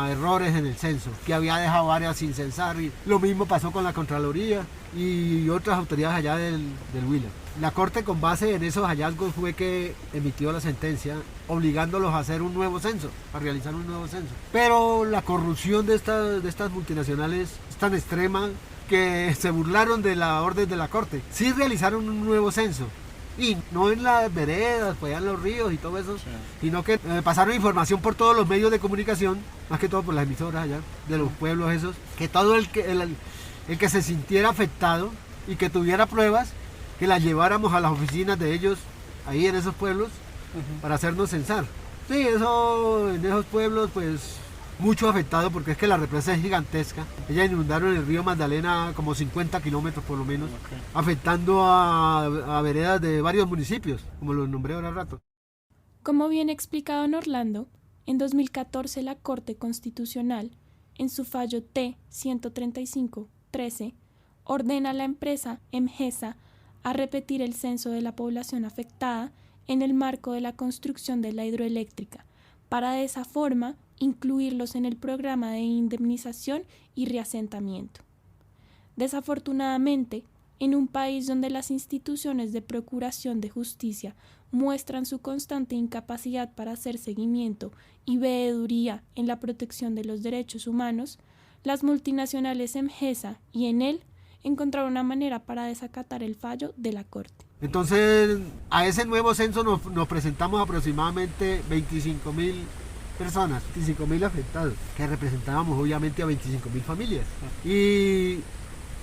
errores en el censo, que había dejado áreas sin censar, y lo mismo pasó con la Contraloría y otras autoridades allá del Huila. La Corte, con base en esos hallazgos, fue que emitió la sentencia obligándolos a hacer un nuevo censo, a realizar un nuevo censo. Pero la corrupción de estas multinacionales es tan extrema que se burlaron de la orden de la Corte. Sí realizaron un nuevo censo, y no en las veredas, pues allá en los ríos y todo eso, sino que pasaron información por todos los medios de comunicación, más que todo por las emisoras allá, de los pueblos esos, que todo el que se sintiera afectado y que tuviera pruebas, que las lleváramos a las oficinas de ellos, ahí en esos pueblos, para hacernos censar. Sí, eso, en esos pueblos, pues, mucho afectado, porque es que la represa es gigantesca. Ellas inundaron el río Magdalena como 50 kilómetros por lo menos, afectando a veredas de varios municipios, como los nombré ahora rato. Como bien explicado en Orlando, en 2014 la Corte Constitucional, en su fallo T-135-13, ordena a la empresa EMGESA a repetir el censo de la población afectada en el marco de la construcción de la hidroeléctrica, para de esa forma incluirlos en el programa de indemnización y reasentamiento. Desafortunadamente, en un país donde las instituciones de procuración de justicia muestran su constante incapacidad para hacer seguimiento y veeduría en la protección de los derechos humanos, las multinacionales EMGESA y ENEL encontraron una manera para desacatar el fallo de la Corte. Entonces, a ese nuevo censo nos presentamos aproximadamente 25.000 personas, 25.000 afectados, que representábamos obviamente a 25.000 familias. Y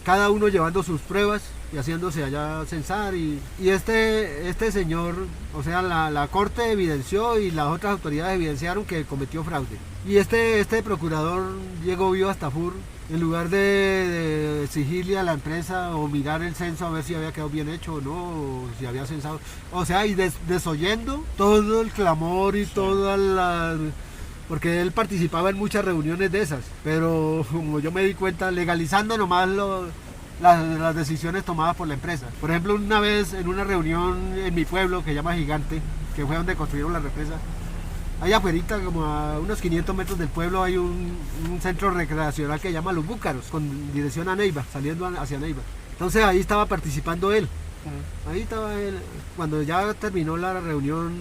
cada uno llevando sus pruebas y haciéndose allá censar. Y este señor, o sea, la Corte evidenció y las otras autoridades evidenciaron que cometió fraude. Y este procurador Diego Vivas Tafur, en lugar de exigirle a la empresa o mirar el censo a ver si había quedado bien hecho o no, o si había censado, o sea, y desoyendo todo el clamor y toda la... porque él participaba en muchas reuniones de esas, pero como yo me di cuenta, legalizando nomás las decisiones tomadas por la empresa. Por ejemplo, una vez en una reunión en mi pueblo, que se llama Gigante, que fue donde construyeron la represa, allá afuera, como a unos 500 metros del pueblo, hay un centro recreacional que se llama Los Búcaros, con dirección a Neiva, saliendo hacia Neiva. Entonces ahí estaba participando él. Ahí estaba él. Cuando ya terminó la reunión,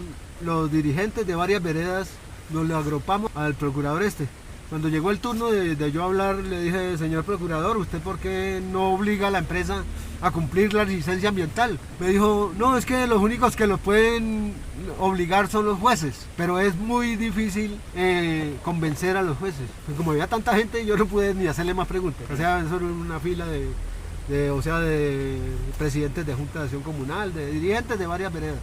los dirigentes de varias veredas nos le agrupamos al procurador este. Cuando llegó el turno de yo hablar, le dije, señor procurador, ¿usted por qué no obliga a la empresa a cumplir la licencia ambiental. Me dijo, no, es que los únicos que los pueden obligar son los jueces, pero es muy difícil convencer a los jueces. Pues como había tanta gente, yo no pude ni hacerle más preguntas. O sea, eso era una fila de presidentes de Junta de Acción Comunal, de dirigentes de varias veredas,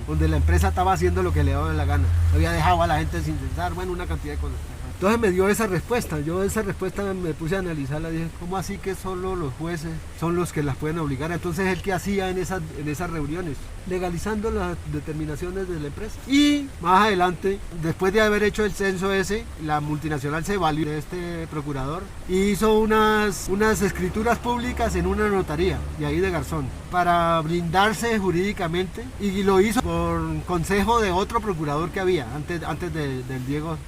donde la empresa estaba haciendo lo que le daba la gana. Había dejado a la gente sin censar, bueno, una cantidad de cosas. Entonces me dio esa respuesta. Yo esa respuesta me puse a analizarla. Dije, ¿cómo así que solo los jueces son los que las pueden obligar? Entonces, ¿él qué hacía en esas reuniones? Legalizando las determinaciones de la empresa. Y más adelante, después de haber hecho el censo ese, la multinacional se valió de este procurador y hizo unas escrituras públicas en una notaría, de ahí de Garzón, para blindarse jurídicamente, y lo hizo por consejo de otro procurador que había antes del Diego.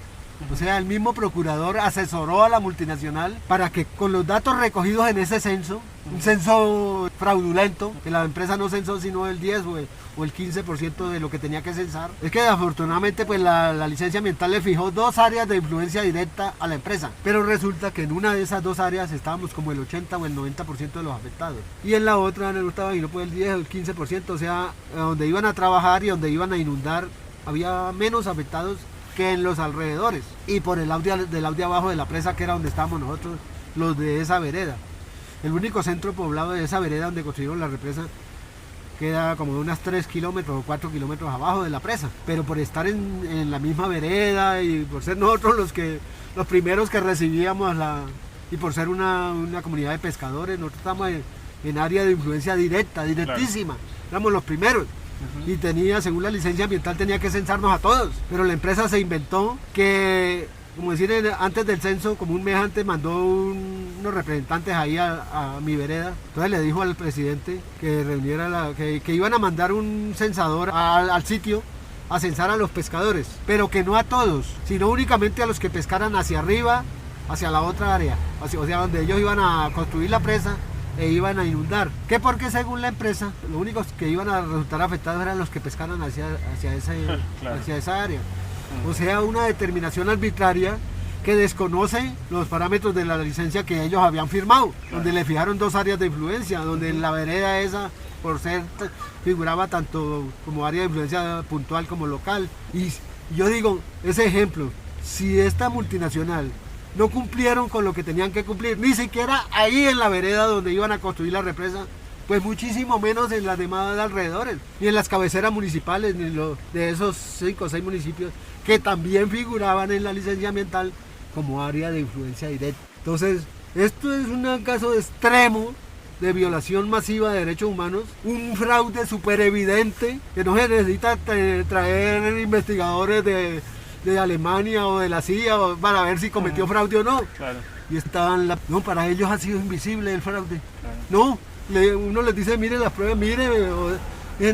O sea, el mismo procurador asesoró a la multinacional para que con los datos recogidos en ese censo, un censo fraudulento, que la empresa no censó sino el 10 o el 15% de lo que tenía que censar, es que afortunadamente pues la licencia ambiental le fijó 2 áreas de influencia directa a la empresa, pero resulta que en una de esas 2 áreas estábamos como el 80 o el 90% de los afectados, y en la otra no estaba y no fue el 10 o el 15%, o sea, donde iban a trabajar y donde iban a inundar había menos afectados que en los alrededores, y por el lado de abajo de la presa, que era donde estábamos nosotros, los de esa vereda. El único centro poblado de esa vereda donde construyeron la represa queda como de unas 3 kilómetros o 4 kilómetros abajo de la presa, pero por estar en la misma vereda y por ser nosotros los primeros que recibíamos y por ser una comunidad de pescadores, nosotros estamos en área de influencia directísima, éramos los primeros. Y según la licencia ambiental tenía que censarnos a todos, pero la empresa se inventó que, como decir, antes del censo, como un mes antes, mandó unos representantes ahí a mi vereda. Entonces le dijo al presidente que reuniera que iban a mandar un censador al sitio a censar a los pescadores, pero que no a todos, sino únicamente a los que pescaran hacia arriba, hacia la otra área, o sea, donde ellos iban a construir la presa e iban a inundar. Que porque según la empresa, los únicos que iban a resultar afectados eran los que pescaran hacia esa área. O sea, una determinación arbitraria que desconoce los parámetros de la licencia que ellos habían firmado, donde le fijaron 2 áreas de influencia, donde la vereda esa, por ser, figuraba tanto como área de influencia puntual como local. Y yo digo, ese ejemplo, si esta multinacional no cumplieron con lo que tenían que cumplir, ni siquiera ahí en la vereda donde iban a construir la represa, pues muchísimo menos en las demás alrededores, ni en las cabeceras municipales, ni de esos 5 o 6 municipios que también figuraban en la licencia ambiental como área de influencia directa. Entonces, esto es un caso extremo de violación masiva de derechos humanos, un fraude súper evidente, que no se necesita traer investigadores de Alemania o de la CIA para ver si cometió fraude o no. Claro. Y no, para ellos ha sido invisible el fraude. Claro. No, uno les dice, mire las pruebas,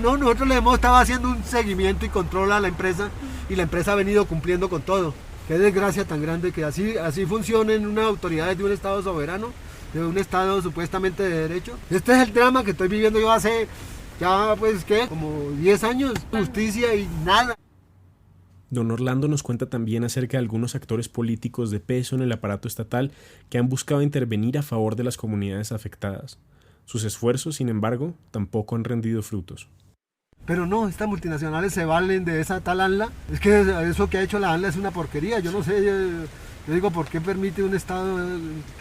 no, nosotros le hemos estado haciendo un seguimiento y control a la empresa, y la empresa ha venido cumpliendo con todo. Qué desgracia tan grande que así funcionen unas autoridades de un Estado soberano, de un Estado supuestamente de derecho. Este es el drama que estoy viviendo yo hace ya pues como 10 años, justicia y nada. Don Orlando nos cuenta también acerca de algunos actores políticos de peso en el aparato estatal que han buscado intervenir a favor de las comunidades afectadas. Sus esfuerzos, sin embargo, tampoco han rendido frutos. Pero no, estas multinacionales se valen de esa tal ANLA. Es que eso que ha hecho la ANLA es una porquería. Yo no sé, yo digo, ¿por qué permite un Estado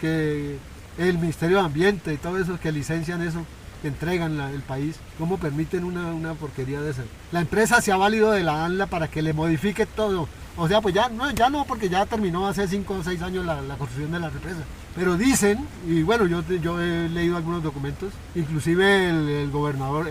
que el Ministerio de Ambiente y todo eso, que licencian eso, que entregan el país? ¿Cómo permiten una porquería de esa? La empresa se ha valido de la ANLA para que le modifique todo. O sea, pues ya no, porque ya terminó hace 5 o 6 años la construcción de la represa. Pero dicen, y bueno, yo he leído algunos documentos, inclusive el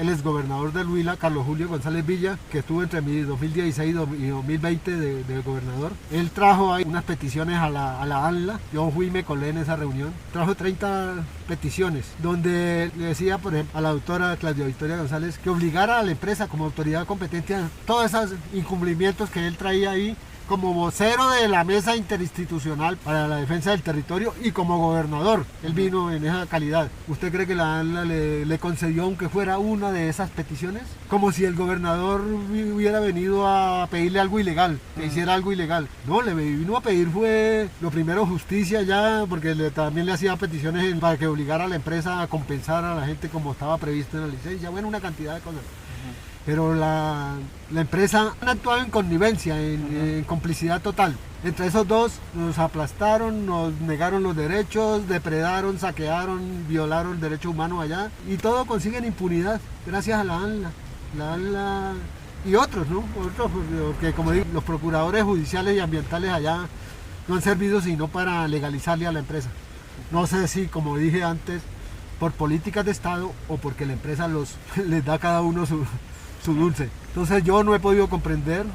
exgobernador del Huila, Carlos Julio González Villa, que estuvo entre 2016 y 2020 de gobernador, él trajo ahí unas peticiones a la ANLA. Yo fui y me colé en esa reunión. Trajo 30 peticiones, donde le decía, por ejemplo, a la doctora Claudia Victoria González que obligara a la empresa como autoridad competente a todos esos incumplimientos que él traía ahí, como vocero de la mesa interinstitucional para la defensa del territorio y como gobernador. Él vino en esa calidad. ¿Usted cree que la ANLA le concedió aunque fuera una de esas peticiones? Como si el gobernador hubiera venido a pedirle algo ilegal, que hiciera algo ilegal. No, le vino a pedir fue lo primero justicia ya, porque también le hacía peticiones para que obligara a la empresa a compensar a la gente como estaba previsto en la licencia. Bueno, una cantidad de cosas. Pero la empresa ha actuado en connivencia, en complicidad total. Entre esos dos nos aplastaron, nos negaron los derechos, depredaron, saquearon, violaron derechos humanos allá y todo consiguen impunidad gracias a la ANLA. La ANLA y otros, ¿no? Otros, porque como digo, los procuradores judiciales y ambientales allá no han servido sino para legalizarle a la empresa. No sé si, como dije antes, por políticas de Estado o porque la empresa les da a cada uno su dulce. Entonces yo no he podido comprender,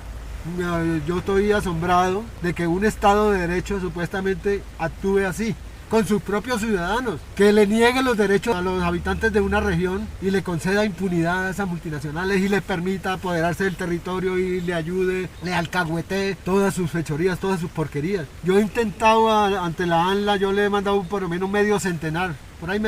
yo estoy asombrado de que un Estado de Derecho supuestamente actúe así, con sus propios ciudadanos, que le niegue los derechos a los habitantes de una región y le conceda impunidad a esas multinacionales y les permita apoderarse del territorio y le ayude, le alcahuetee todas sus fechorías, todas sus porquerías. Yo he intentado ante la ANLA, yo le he mandado por lo menos medio centenar, por ahí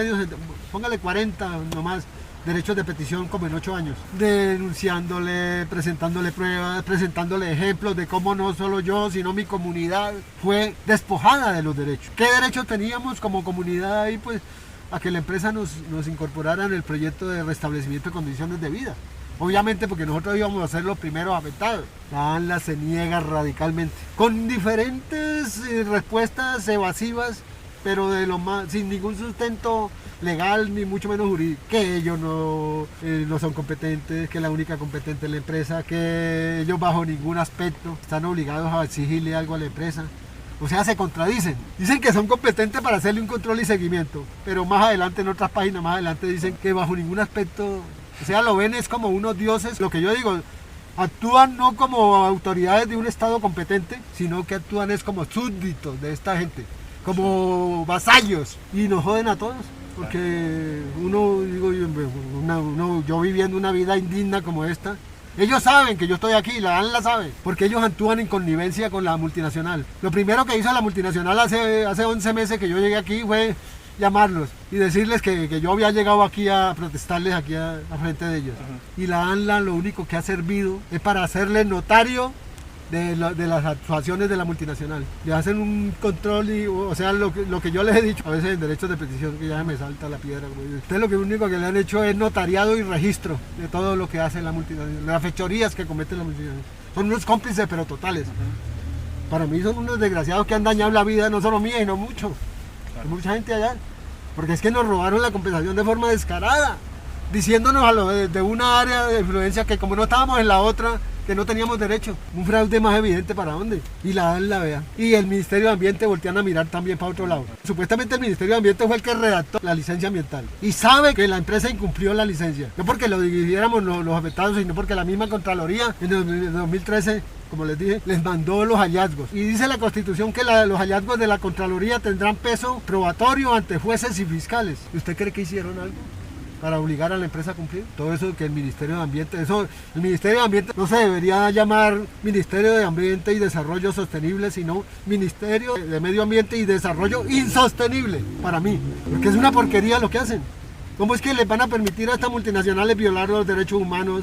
póngale 40 nomás, derechos de petición como en 8 años, denunciándole, presentándole pruebas, presentándole ejemplos de cómo no solo yo, sino mi comunidad fue despojada de los derechos. ¿Qué derechos teníamos como comunidad ahí? Pues a que la empresa nos incorporara en el proyecto de restablecimiento de condiciones de vida. Obviamente porque nosotros íbamos a ser los primeros afectados. La ANLA se niega radicalmente, con diferentes respuestas evasivas, pero sin ningún sustento legal ni mucho menos jurídico, que ellos no son competentes, que la única competente es la empresa, que ellos bajo ningún aspecto están obligados a exigirle algo a la empresa. O sea, se contradicen. Dicen que son competentes para hacerle un control y seguimiento, pero más adelante, en otras páginas más adelante, dicen que bajo ningún aspecto, o sea, lo ven es como unos dioses. Lo que yo digo, actúan no como autoridades de un Estado competente, sino que actúan es como súbditos de esta gente, como vasallos, y nos joden a todos. Porque yo viviendo una vida indigna como esta, ellos saben que yo estoy aquí, la ANLA sabe, porque ellos actúan en connivencia con la multinacional. Lo primero que hizo la multinacional hace 11 meses que yo llegué aquí fue llamarlos y decirles que yo había llegado aquí a protestarles aquí a frente de ellos. Y la ANLA lo único que ha servido es para hacerle notario de las actuaciones de la multinacional. Le hacen un control o sea, lo que yo les he dicho a veces en derechos de petición, que ya me salta la piedra. Ustedes lo único que le han hecho es notariado y registro de todo lo que hace la multinacional, las fechorías que comete la multinacional. Son unos cómplices pero totales. Para mí son unos desgraciados que han dañado la vida no solo mía y no mucho, de mucha gente allá. Porque es que nos robaron la compensación de forma descarada, diciéndonos de una área de influencia que como no estábamos en la otra, que no teníamos derecho. Un fraude más evidente para dónde. Y la ANLA, vea. Y el Ministerio de Ambiente voltean a mirar también para otro lado. Supuestamente el Ministerio de Ambiente fue el que redactó la licencia ambiental. Y sabe que la empresa incumplió la licencia. No porque lo dividiéramos los afectados, sino porque la misma Contraloría en el 2013, como les dije, les mandó los hallazgos. Y dice la Constitución que los hallazgos de la Contraloría tendrán peso probatorio ante jueces y fiscales. ¿Y usted cree que hicieron algo para obligar a la empresa a cumplir? Todo eso que el Ministerio de Ambiente, el Ministerio de Ambiente no se debería llamar Ministerio de Ambiente y Desarrollo Sostenible, sino Ministerio de Medio Ambiente y Desarrollo Insostenible, para mí, porque es una porquería lo que hacen. ¿Cómo es que les van a permitir a estas multinacionales violar los derechos humanos,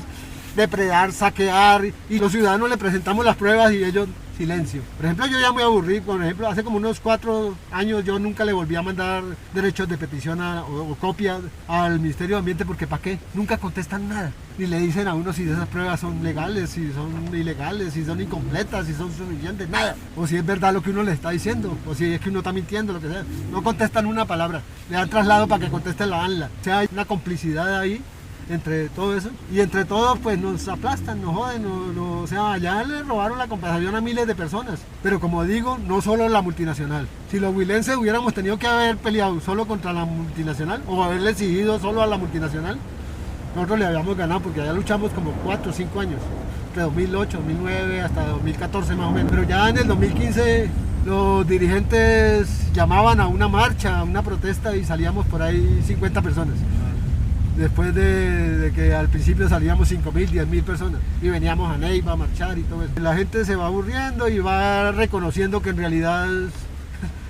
depredar, saquear, y los ciudadanos le presentamos las pruebas y ellos silencio? Por ejemplo, yo ya me aburrí. Por ejemplo, hace como unos 4 años yo nunca le volví a mandar derechos de petición o copias al Ministerio de Ambiente, porque ¿para qué? Nunca contestan nada, ni le dicen a uno si esas pruebas son legales, si son ilegales, si son incompletas, si son suficientes, nada, o si es verdad lo que uno le está diciendo, o si es que uno está mintiendo, lo que sea. No contestan una palabra, le dan traslado para que conteste la ANLA. O sea, hay una complicidad ahí entre todo eso, y entre todos pues nos aplastan, nos joden, o sea, allá le robaron la compensación a miles de personas. Pero como digo, no solo la multinacional. Si los huilenses hubiéramos tenido que haber peleado solo contra la multinacional, o haberle exigido solo a la multinacional, nosotros le habíamos ganado, porque allá luchamos como 4 o 5 años, entre 2008, 2009 hasta 2014 más o menos. Pero ya en el 2015 los dirigentes llamaban a una marcha, a una protesta, y salíamos por ahí 50 personas. después de que al principio salíamos 5.000, 10.000 personas y veníamos a Neiva a marchar y todo eso. La gente se va aburriendo y va reconociendo que en realidad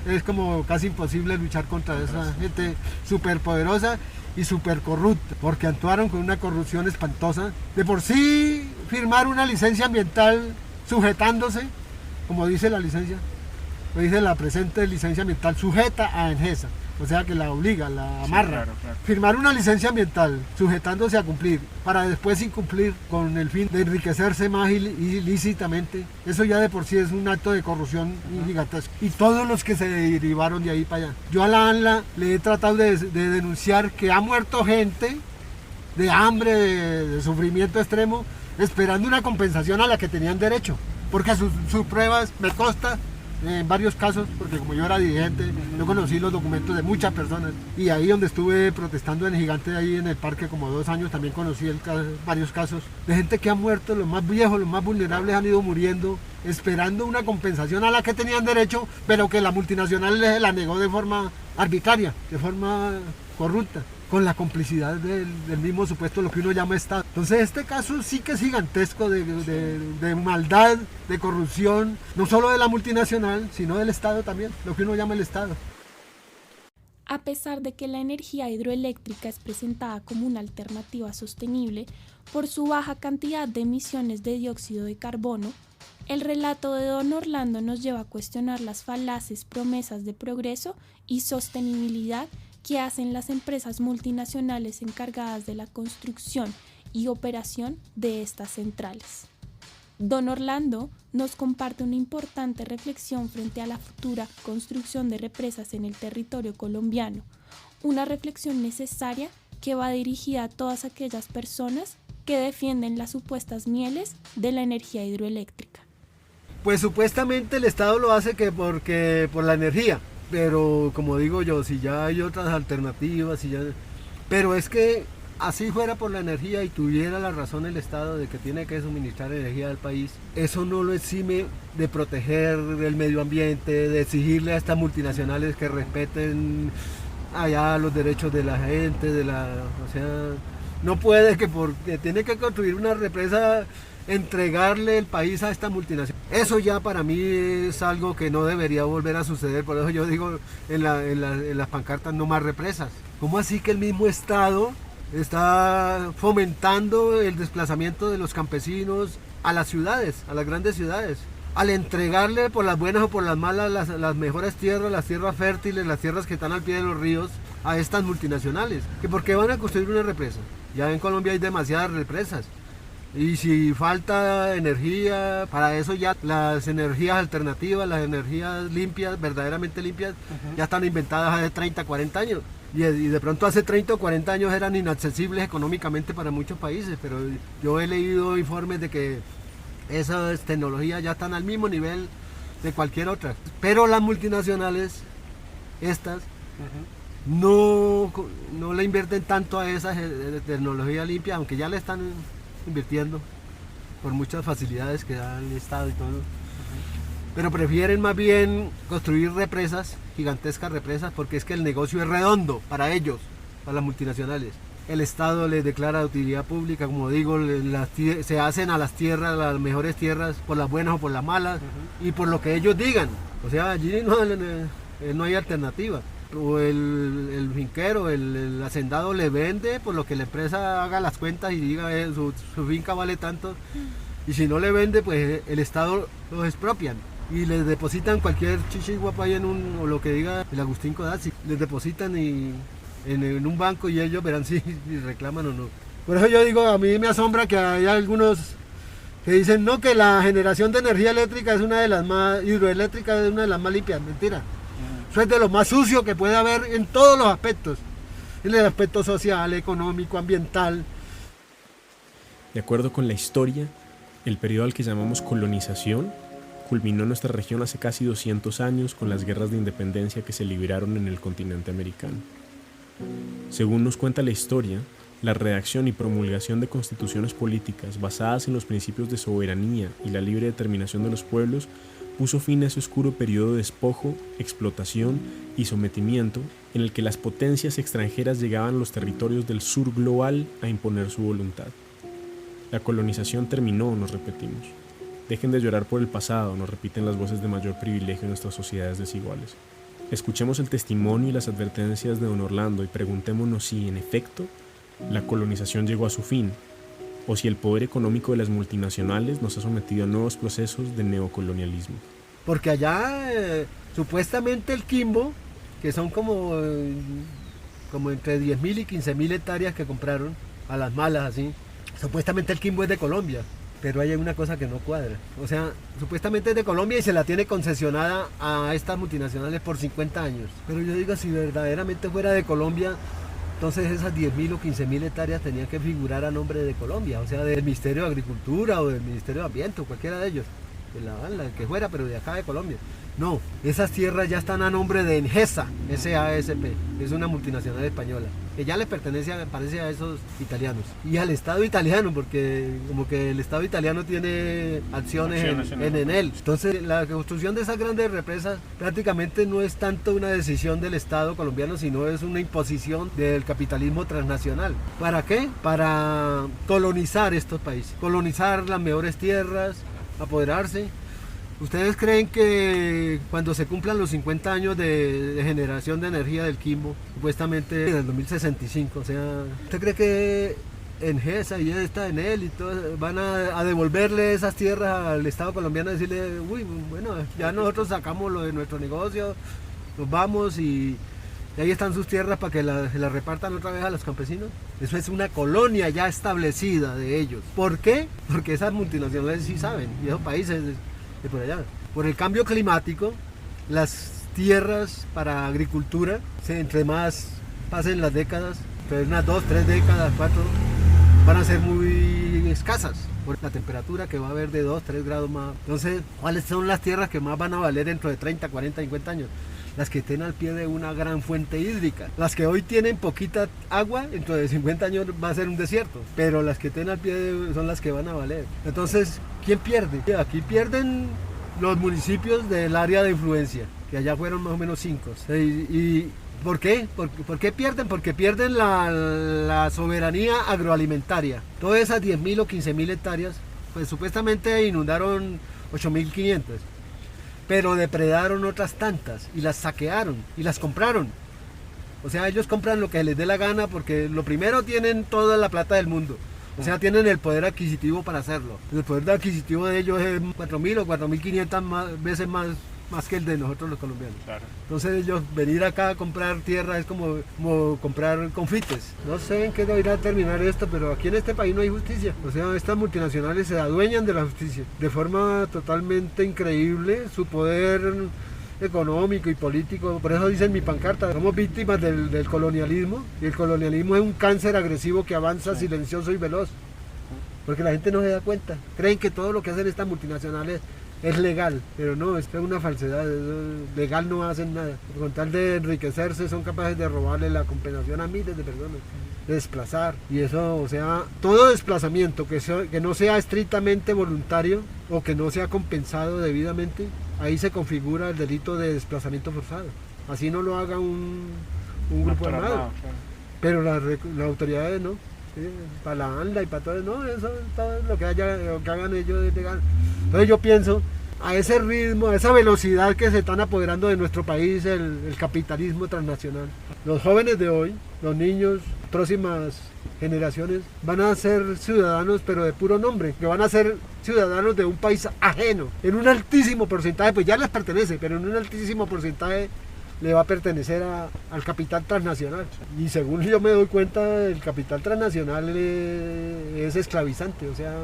es como casi imposible luchar contra esa gente súper poderosa y súper corrupta, porque actuaron con una corrupción espantosa. De por sí, firmar una licencia ambiental sujetándose, como dice la licencia, lo dice la presente licencia ambiental, sujeta a ENGESA, o sea que la obliga, la amarra. Sí, claro. Firmar una licencia ambiental sujetándose a cumplir para después incumplir con el fin de enriquecerse más ilícitamente, eso ya de por sí es un acto de corrupción gigantesco. Y todos los que se derivaron de ahí para allá. Yo a la ANLA le he tratado de denunciar que ha muerto gente de hambre, de sufrimiento extremo, esperando una compensación a la que tenían derecho, porque sus pruebas me consta. En varios casos, porque como yo era dirigente, yo conocí los documentos de muchas personas y ahí donde estuve protestando en el Gigante, ahí en el parque como 2 años, también conocí varios casos de gente que ha muerto, los más viejos, los más vulnerables han ido muriendo esperando una compensación a la que tenían derecho, pero que la multinacional les la negó de forma arbitraria, de forma corrupta, con la complicidad del mismo supuesto, lo que uno llama Estado. Entonces este caso sí que es gigantesco de maldad, de corrupción, no solo de la multinacional, sino del Estado también, lo que uno llama el Estado. A pesar de que la energía hidroeléctrica es presentada como una alternativa sostenible por su baja cantidad de emisiones de dióxido de carbono, el relato de Don Orlando nos lleva a cuestionar las falaces promesas de progreso y sostenibilidad que hacen las empresas multinacionales encargadas de la construcción y operación de estas centrales. Don Orlando nos comparte una importante reflexión frente a la futura construcción de represas en el territorio colombiano, una reflexión necesaria que va dirigida a todas aquellas personas que defienden las supuestas mieles de la energía hidroeléctrica. Pues supuestamente el Estado lo hace por la energía. Pero como digo yo, si ya hay otras alternativas, pero es que así fuera por la energía y tuviera la razón el Estado de que tiene que suministrar energía al país, eso no lo exime de proteger el medio ambiente, de exigirle a estas multinacionales que respeten allá los derechos de la gente, o sea, no puede que porque tiene que construir una represa entregarle el país a esta multinacional. Eso ya para mí es algo que no debería volver a suceder, por eso yo digo en las pancartas no más represas. ¿Cómo así que el mismo Estado está fomentando el desplazamiento de los campesinos a las ciudades, a las grandes ciudades? Al entregarle por las buenas o por las malas las mejores tierras, las tierras fértiles, las tierras que están al pie de los ríos a estas multinacionales. ¿Que por qué van a construir una represa? Ya en Colombia hay demasiadas represas. Y si falta energía, para eso ya las energías alternativas, las energías limpias, verdaderamente limpias, ya están inventadas hace 30, 40 años. Y de pronto hace 30 o 40 años eran inaccesibles económicamente para muchos países, pero yo he leído informes de que esas tecnologías ya están al mismo nivel de cualquier otra. Pero las multinacionales, estas, no le invierten tanto a esa tecnología limpia, aunque ya le están invirtiendo por muchas facilidades que da el Estado y todo, pero prefieren más bien construir represas, gigantescas represas, porque es que el negocio es redondo para ellos, para las multinacionales. El Estado les declara de utilidad pública, como digo, se hacen a las tierras, las mejores tierras, por las buenas o por las malas, y por lo que ellos digan. O sea, allí no hay alternativa. O el finquero, el hacendado le vende por lo que la empresa haga las cuentas y diga su finca vale tanto, y si no le vende, pues el Estado los expropian y les depositan cualquier chichiguapa ahí o lo que diga el Agustín Codazzi, les depositan en un banco y ellos verán si reclaman o no. Por eso yo digo, a mí me asombra que hay algunos que dicen no, que la generación de energía eléctrica es una de las más, hidroeléctrica es una de las más limpias. Mentira. Eso es de lo más sucio que puede haber en todos los aspectos, en el aspecto social, económico, ambiental. De acuerdo con la historia, el periodo al que llamamos colonización culminó en nuestra región hace casi 200 años con las guerras de independencia que se libraron en el continente americano. Según nos cuenta la historia, la redacción y promulgación de constituciones políticas basadas en los principios de soberanía y la libre determinación de los pueblos puso fin a ese oscuro periodo de despojo, explotación y sometimiento en el que las potencias extranjeras llegaban a los territorios del sur global a imponer su voluntad. La colonización terminó, nos repetimos. Dejen de llorar por el pasado, nos repiten las voces de mayor privilegio en nuestras sociedades desiguales. Escuchemos el testimonio y las advertencias de don Orlando y preguntémonos si, en efecto, la colonización llegó a su fin, o si el poder económico de las multinacionales nos ha sometido a nuevos procesos de neocolonialismo. Porque allá, supuestamente el Quimbo, que son como entre 10.000 y 15.000 hectáreas que compraron, a las malas así, supuestamente el Quimbo es de Colombia, pero hay una cosa que no cuadra. O sea, supuestamente es de Colombia y se la tiene concesionada a estas multinacionales por 50 años. Pero yo digo, si verdaderamente fuera de Colombia, entonces esas 10.000 o 15.000 hectáreas tenían que figurar a nombre de Colombia, o sea, del Ministerio de Agricultura o del Ministerio de Ambiente o cualquiera de ellos, de la que fuera, pero de acá de Colombia. No, esas tierras ya están a nombre de Engesa, SASP, es una multinacional española, que ya le pertenece, parece, a esos italianos. Y al Estado italiano, porque como que el Estado italiano tiene acciones en Enel. Entonces, la construcción de esas grandes represas prácticamente no es tanto una decisión del Estado colombiano, sino es una imposición del capitalismo transnacional. ¿Para qué? Para colonizar estos países, colonizar las mejores tierras, apoderarse. ¿Ustedes creen que cuando se cumplan los 50 años de generación de energía del Quimbo, supuestamente en el 2065, o sea, ¿usted cree que Engesa y esta Enel y todo van a devolverle esas tierras al Estado colombiano y decirle, uy, bueno, ya nosotros sacamos lo de nuestro negocio, nos vamos y ahí están sus tierras para que se las repartan otra vez a los campesinos? Eso es una colonia ya establecida de ellos. ¿Por qué? Porque esas multinacionales sí saben, y esos países de por allá. Por el cambio climático, las tierras para agricultura, entre más pasen las décadas, entre unas 2, 3 décadas, 4, van a ser muy escasas por la temperatura que va a haber de 2, 3 grados más. Entonces, ¿cuáles son las tierras que más van a valer dentro de 30, 40, 50 años? Las que estén al pie de una gran fuente hídrica. Las que hoy tienen poquita agua, dentro de 50 años va a ser un desierto, pero las que estén al pie son las que van a valer. Entonces, ¿quién pierde? Aquí pierden los municipios del área de influencia, que allá fueron más o menos 5. ¿Y por qué? ¿Por qué pierden? Porque pierden la soberanía agroalimentaria. Todas esas 10.000 o 15.000 hectáreas, pues supuestamente inundaron 8.500. Pero depredaron otras tantas y las saquearon y las compraron. O sea, ellos compran lo que les dé la gana porque lo primero tienen toda la plata del mundo. O sea, tienen el poder adquisitivo para hacerlo. El poder adquisitivo de ellos es 4.000 o 4.500 veces más que el de nosotros los colombianos. Claro. Entonces ellos venir acá a comprar tierra es como comprar confites. No sé en qué irá a terminar esto, pero aquí en este país no hay justicia. O sea, estas multinacionales se adueñan de la justicia de forma totalmente increíble. Su poder económico y político, por eso dicen mi pancarta, somos víctimas del colonialismo, y el colonialismo es un cáncer agresivo que avanza silencioso y veloz, porque la gente no se da cuenta, creen que todo lo que hacen estas multinacionales es legal, pero no, es una falsedad, legal no hacen nada, con tal de enriquecerse son capaces de robarle la compensación a miles de personas, de desplazar, y eso, o sea, todo desplazamiento que no sea estrictamente voluntario o que no sea compensado debidamente, ahí se configura el delito de desplazamiento forzado, así no lo haga un grupo armado, claro. Pero las autoridades no. Sí, para la ANLA y para todo, no, eso todo lo que hagan ellos es legal. Entonces yo pienso, a ese ritmo, a esa velocidad que se están apoderando de nuestro país el capitalismo transnacional, los jóvenes de hoy, los niños, próximas generaciones, van a ser ciudadanos pero de puro nombre, que van a ser ciudadanos de un país ajeno, en un altísimo porcentaje, pues ya les pertenece, pero en un altísimo porcentaje le va a pertenecer al capital transnacional. Y según yo me doy cuenta, el capital transnacional es esclavizante, o sea,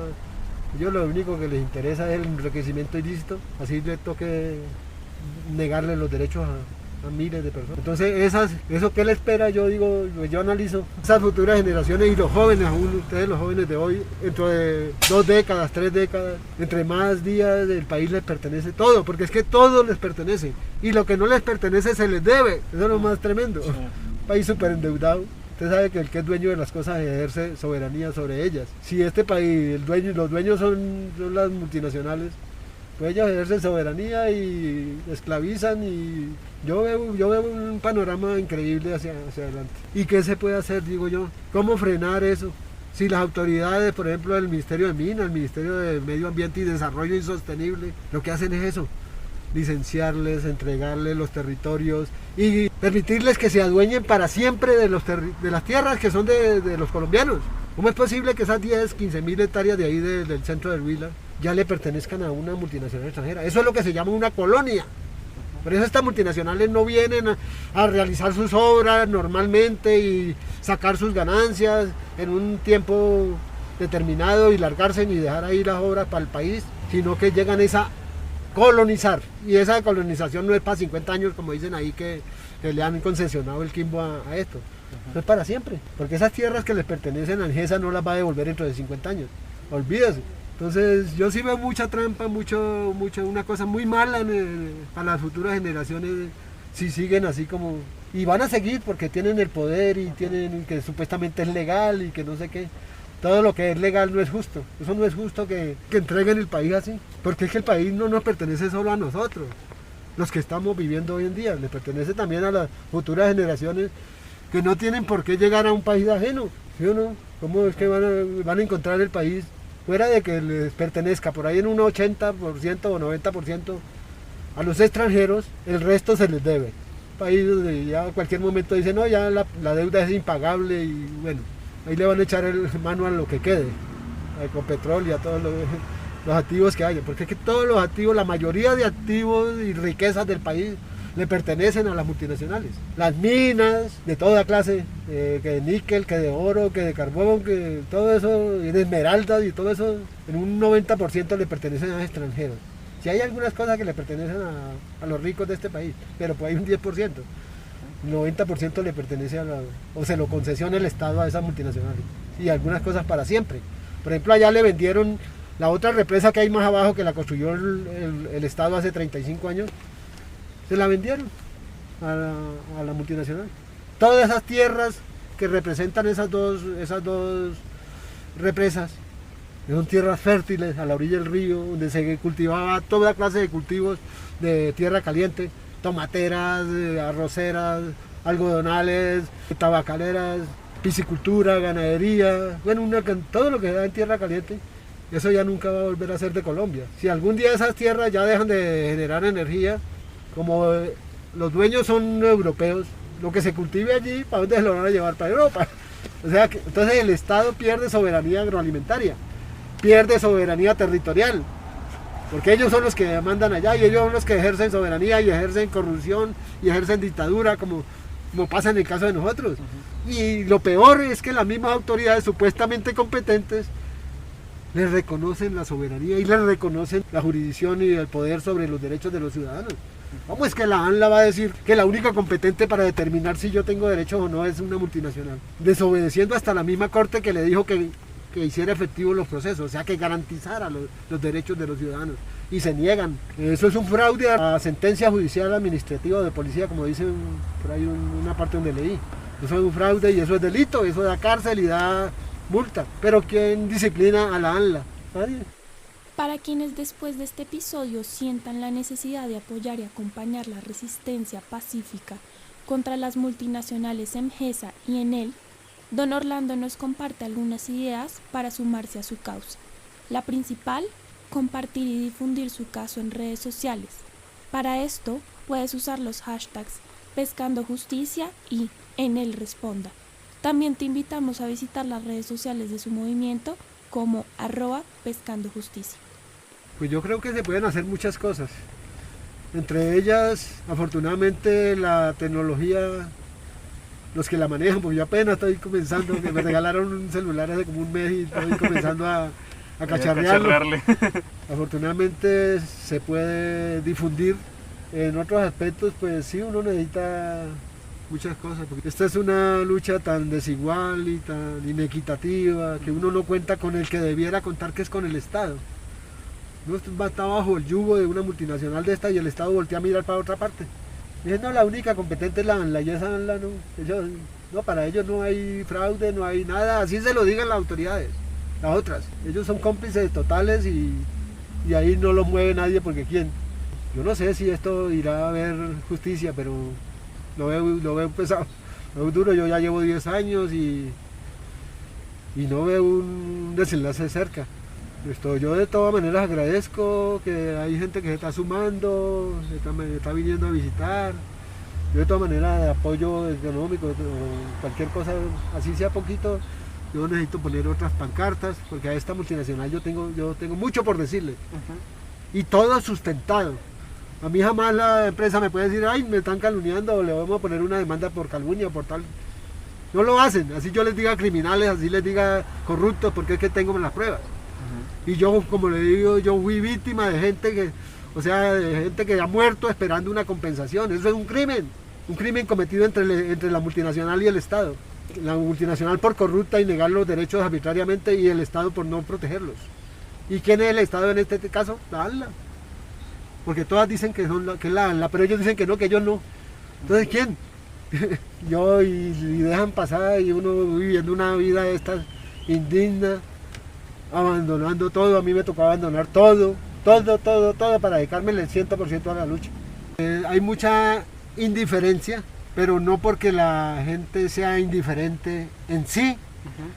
ellos lo único que les interesa es el enriquecimiento ilícito, así le toque negarle los derechos a miles de personas. Entonces, eso que le espera, yo digo, yo analizo esas futuras generaciones y los jóvenes, aún ustedes los jóvenes de hoy, dentro de 2 décadas, 3 décadas, entre más días el país les pertenece todo, porque es que todo les pertenece y lo que no les pertenece se les debe, eso es lo más tremendo. Sí. Un país súper endeudado. Usted sabe que el que es dueño de las cosas ejerce soberanía sobre ellas. Si este país, los dueños son las multinacionales, Pues ellos ejercen soberanía y esclavizan y yo veo un panorama increíble hacia adelante. ¿Y qué se puede hacer, digo yo? ¿Cómo frenar eso? Si las autoridades, por ejemplo, el Ministerio de Minas, el Ministerio de Medio Ambiente y Desarrollo Insostenible, lo que hacen es eso, licenciarles, entregarles los territorios y permitirles que se adueñen para siempre de las tierras que son de los colombianos. ¿Cómo es posible que esas 10, 15 mil hectáreas de ahí del centro del Huila ya le pertenezcan a una multinacional extranjera? Eso es lo que se llama una colonia. Por eso estas multinacionales no vienen a realizar sus obras normalmente y sacar sus ganancias en un tiempo determinado y largarse y dejar ahí las obras para el país, sino que llegan a colonizar. Y esa colonización no es para 50 años, como dicen ahí, que le han concesionado el Quimbo a esto. No es para siempre, porque esas tierras que les pertenecen a Angesa no las va a devolver dentro de 50 años. Olvídese. Entonces yo sí veo mucha trampa, una cosa muy mala para las futuras generaciones si siguen así como... Y van a seguir porque tienen el poder y tienen que supuestamente es legal y que no sé qué. Todo lo que es legal no es justo. Eso no es justo que entreguen el país así. Porque es que el país no nos pertenece solo a nosotros, los que estamos viviendo hoy en día. Le pertenece también a las futuras generaciones que no tienen por qué llegar a un país ajeno. ¿Sí o no? ¿Cómo es que van a encontrar el país fuera de que les pertenezca por ahí en un 80% o 90% a los extranjeros? El resto se les debe. Un país donde ya a cualquier momento dicen, no, ya la deuda es impagable y bueno, ahí le van a echar mano a lo que quede, con petróleo y a todos los activos que haya, porque es que todos los activos, la mayoría de activos y riquezas del país le pertenecen a las multinacionales. Las minas de toda clase, que de níquel, que de oro, que de carbón, que todo eso, y de esmeraldas y todo eso, en un 90% le pertenecen a los extranjeros. Si hay algunas cosas que le pertenecen a los ricos de este país, pero pues hay un 10%. El 90% le pertenece o se lo concesiona el Estado a esas multinacionales. Y algunas cosas para siempre. Por ejemplo, allá le vendieron la otra represa que hay más abajo, que la construyó el Estado hace 35 años, se la vendieron a la multinacional. Todas esas tierras que representan esas dos represas, son tierras fértiles a la orilla del río, donde se cultivaba toda clase de cultivos de tierra caliente, tomateras, arroceras, algodonales, tabacaleras, piscicultura, ganadería, bueno, todo lo que se da en tierra caliente. Eso ya nunca va a volver a ser de Colombia. Si algún día esas tierras ya dejan de generar energía, como los dueños son europeos, lo que se cultive allí, ¿para dónde se lo van a llevar? Para Europa. O sea, entonces el Estado pierde soberanía agroalimentaria, pierde soberanía territorial, porque ellos son los que mandan allá y ellos son los que ejercen soberanía y ejercen corrupción y ejercen dictadura, como pasa en el caso de nosotros. Y lo peor es que las mismas autoridades supuestamente competentes les reconocen la soberanía y les reconocen la jurisdicción y el poder sobre los derechos de los ciudadanos. ¿Cómo es que la ANLA va a decir que la única competente para determinar si yo tengo derechos o no es una multinacional? Desobedeciendo hasta la misma corte que le dijo que hiciera efectivos los procesos, o sea, que garantizara los derechos de los ciudadanos. Y se niegan. Eso es un fraude a la sentencia judicial administrativa o de policía, como dicen por ahí una parte donde leí. Eso es un fraude y eso es delito, eso da cárcel y da multa. Pero ¿quién disciplina a la ANLA? Nadie. Para quienes después de este episodio sientan la necesidad de apoyar y acompañar la resistencia pacífica contra las multinacionales Emgesa y Enel, don Orlando nos comparte algunas ideas para sumarse a su causa. La principal, compartir y difundir su caso en redes sociales. Para esto, puedes usar los hashtags Pescando Justicia y Enel Responda. También te invitamos a visitar las redes sociales de su movimiento como @pescandojusticia. Pues yo creo que se pueden hacer muchas cosas. Entre ellas, afortunadamente, la tecnología, los que la manejan, porque yo apenas estoy comenzando, que me regalaron un celular hace como un mes y estoy comenzando a cacharrearlo. Afortunadamente se puede difundir. En otros aspectos, pues sí, uno necesita muchas cosas, porque esta es una lucha tan desigual y tan inequitativa que uno no cuenta con el que debiera contar, que es con el Estado. Uno está bajo el yugo de una multinacional de esta y el Estado voltea a mirar para otra parte. Dicen, no, la única competente es la ANLA, y esa ANLA no, para ellos no hay fraude, no hay nada, así se lo digan las autoridades, las otras. Ellos son cómplices totales y y ahí no lo mueve nadie porque ¿quién? Yo no sé si esto irá a haber justicia, pero lo veo pesado, lo veo duro. Yo ya llevo 10 años y no veo un desenlace cerca. Yo de todas maneras agradezco que hay gente que se está sumando, me está viniendo a visitar. Yo de todas maneras de apoyo económico, cualquier cosa, así sea poquito, yo necesito poner otras pancartas, porque a esta multinacional yo tengo mucho por decirle. Y todo sustentado. A mí jamás la empresa me puede decir, ay, me están calumniando, o le vamos a poner una demanda por calumnia, por tal. No lo hacen, así yo les diga criminales, así les diga corruptos, porque es que tengo las pruebas. Y yo, como le digo, yo fui víctima de gente que ha muerto esperando una compensación. Eso es un crimen cometido entre la multinacional y el Estado. La multinacional por corrupta y negar los derechos arbitrariamente, y el Estado por no protegerlos. ¿Y quién es el Estado en este caso? La ANLA. Porque todas dicen que es la ANLA, pero ellos dicen que ellos no. Entonces, ¿quién? Y dejan pasar, y uno viviendo una vida de estas indigna, abandonando todo. A mí me tocó abandonar todo para dedicarme el 100% a la lucha. Hay mucha indiferencia, pero no porque la gente sea indiferente en sí,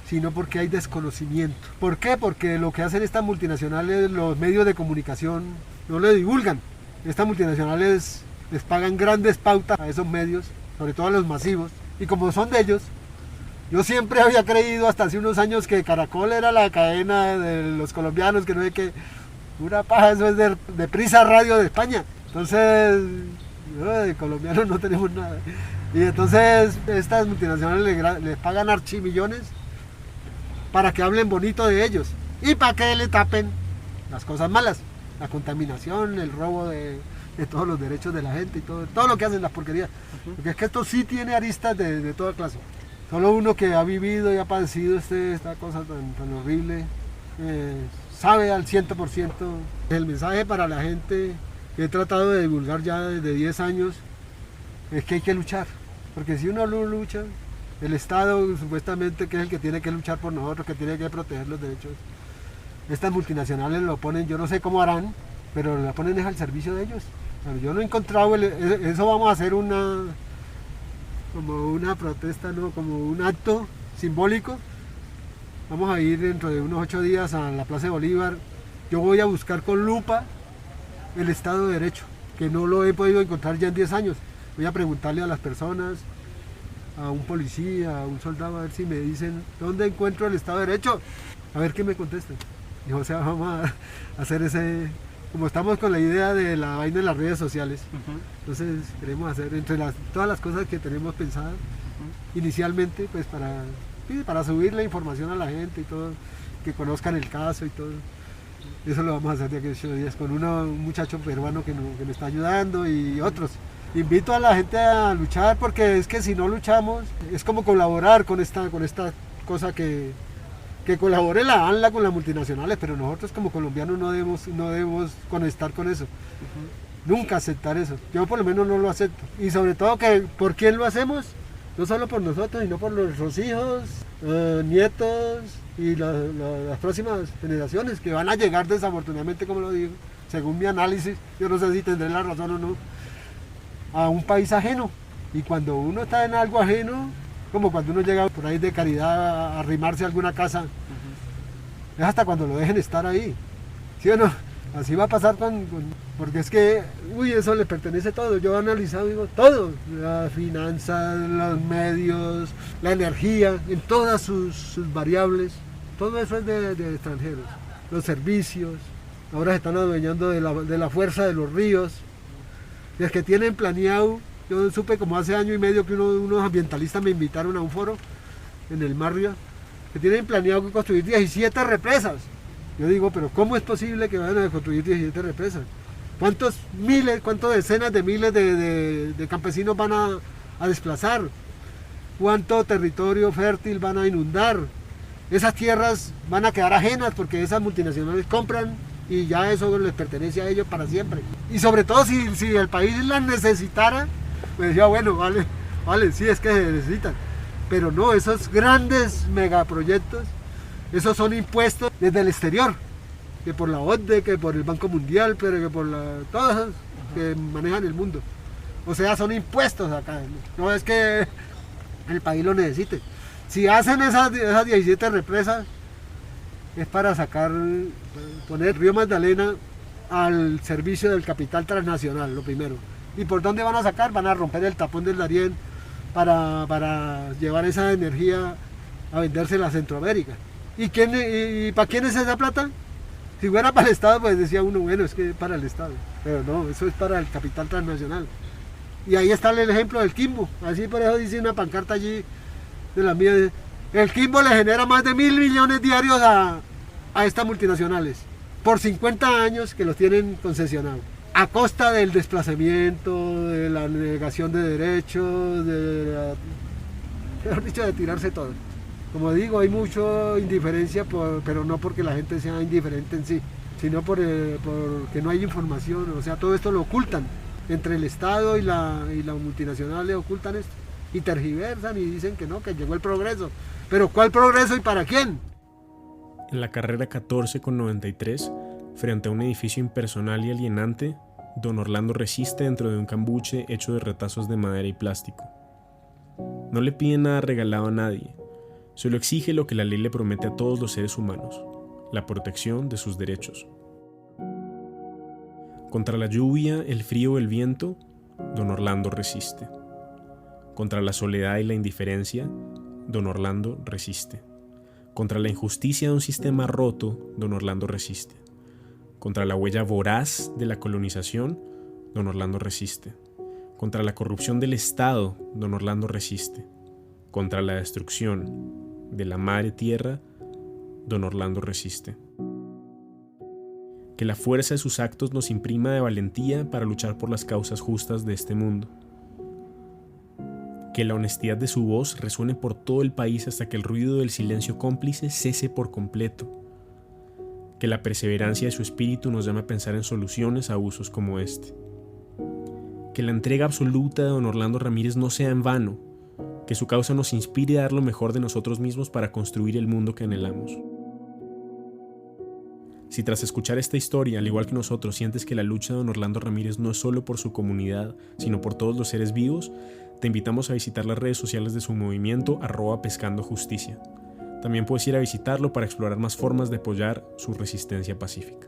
sino porque hay desconocimiento. ¿Por qué? Porque lo que hacen estas multinacionales, los medios de comunicación, no lo divulgan. Estas multinacionales les pagan grandes pautas a esos medios, sobre todo a los masivos, y como son de ellos, yo siempre había creído hasta hace unos años que Caracol era la cadena de los colombianos, que no sé qué, pura paja, eso es de Prisa Radio de España. Entonces, de colombianos no tenemos nada. Y entonces estas multinacionales les pagan archimillones para que hablen bonito de ellos y para que le tapen las cosas malas, la contaminación, el robo de todos los derechos de la gente y todo lo que hacen las porquerías. Porque es que esto sí tiene aristas de toda clase. Solo uno que ha vivido y ha padecido esta cosa tan horrible sabe al 100%. El mensaje para la gente que he tratado de divulgar ya desde 10 años es que hay que luchar. Porque si uno no lucha, el Estado supuestamente que es el que tiene que luchar por nosotros, que tiene que proteger los derechos, estas multinacionales lo ponen, yo no sé cómo harán, pero lo ponen es al servicio de ellos. Pero yo no he encontrado, eso vamos a hacer como una protesta, ¿no? Como un acto simbólico. Vamos a ir dentro de unos 8 días a la Plaza de Bolívar. Yo voy a buscar con lupa el Estado de Derecho, que no lo he podido encontrar ya en 10 años. Voy a preguntarle a las personas, a un policía, a un soldado, a ver si me dicen dónde encuentro el Estado de Derecho, a ver qué me contestan. Y o sea, vamos a hacer como estamos con la idea de la vaina en las redes sociales, entonces queremos hacer entre todas las cosas que tenemos pensadas inicialmente, pues para subir la información a la gente y todo, que conozcan el caso y todo. Eso lo vamos a hacer de aquí a 8 días con un muchacho peruano que me está ayudando y otros. Invito a la gente a luchar, porque es que si no luchamos es como colaborar con esta cosa que colabore la ANLA con las multinacionales, pero nosotros como colombianos no debemos conectar con eso. Nunca aceptar eso. Yo por lo menos no lo acepto. Y sobre todo que ¿por quién lo hacemos? No solo por nosotros, sino por nuestros hijos, nietos y las próximas generaciones que van a llegar desafortunadamente, como lo digo, según mi análisis, yo no sé si tendré la razón o no, a un país ajeno. Y cuando uno está en algo ajeno, como cuando uno llega por ahí de caridad a arrimarse a alguna casa, es hasta cuando lo dejen estar ahí, ¿sí o no? Así va a pasar porque es que, eso le pertenece todo. Yo he analizado, digo, todo, las finanzas, los medios, la energía, en todas sus variables, todo eso es de extranjeros. Los servicios, ahora se están adueñando de la fuerza de los ríos. Los que tienen planeado, yo supe como hace año y medio que unos ambientalistas me invitaron a un foro en el Marrio, que tienen planeado construir 17 represas. Yo digo, pero ¿cómo es posible que vayan a construir 17 represas? ¿Cuántas decenas de miles de campesinos van a desplazar? ¿Cuánto territorio fértil van a inundar? Esas tierras van a quedar ajenas porque esas multinacionales compran y ya eso les pertenece a ellos para siempre. Y sobre todo si el país las necesitara, pues decía, bueno, vale, sí es que se necesitan. Pero no, esos grandes megaproyectos, esos son impuestos desde el exterior. que por la OCDE, que por el Banco Mundial, pero que por todas que manejan el mundo. O sea, son impuestos acá. No es que el país lo necesite. Si hacen esas 17 represas, es para poner Río Magdalena al servicio del capital transnacional, lo primero. ¿Y por dónde van a sacar? Van a romper el tapón del Darién para llevar esa energía a vendérsela a Centroamérica. ¿Y para quién es esa plata? Si fuera para el Estado, pues decía uno, bueno, es que es para el Estado. Pero no, eso es para el capital transnacional. Y ahí está el ejemplo del Quimbo. Así por eso dice una pancarta allí de la mía. El Quimbo le genera más de 1.000 millones diarios a estas multinacionales. Por 50 años que los tienen concesionados. A costa del desplazamiento, de la negación de derechos, mejor dicho, de tirarse todo. Como digo, hay mucha indiferencia, pero no porque la gente sea indiferente en sí, sino porque no hay información. O sea, todo esto lo ocultan. Entre el Estado y la multinacional le ocultan esto. Y tergiversan y dicen que no, que llegó el progreso. Pero ¿cuál progreso y para quién? En la carrera 14 con 93, frente a un edificio impersonal y alienante, don Orlando resiste dentro de un cambuche hecho de retazos de madera y plástico. No le pide nada regalado a nadie, solo exige lo que la ley le promete a todos los seres humanos, la protección de sus derechos. Contra la lluvia, el frío o el viento, don Orlando resiste. Contra la soledad y la indiferencia, don Orlando resiste. Contra la injusticia de un sistema roto, don Orlando resiste. Contra la huella voraz de la colonización, don Orlando resiste. Contra la corrupción del Estado, don Orlando resiste. Contra la destrucción de la madre tierra, don Orlando resiste. Que la fuerza de sus actos nos imprima de valentía para luchar por las causas justas de este mundo. Que la honestidad de su voz resuene por todo el país hasta que el ruido del silencio cómplice cese por completo. Que la perseverancia de su espíritu nos llame a pensar en soluciones a abusos como este. Que la entrega absoluta de don Orlando Ramírez no sea en vano, que su causa nos inspire a dar lo mejor de nosotros mismos para construir el mundo que anhelamos. Si tras escuchar esta historia, al igual que nosotros, sientes que la lucha de don Orlando Ramírez no es solo por su comunidad, sino por todos los seres vivos, te invitamos a visitar las redes sociales de su movimiento @pescandojusticia. También puedes ir a visitarlo para explorar más formas de apoyar su resistencia pacífica.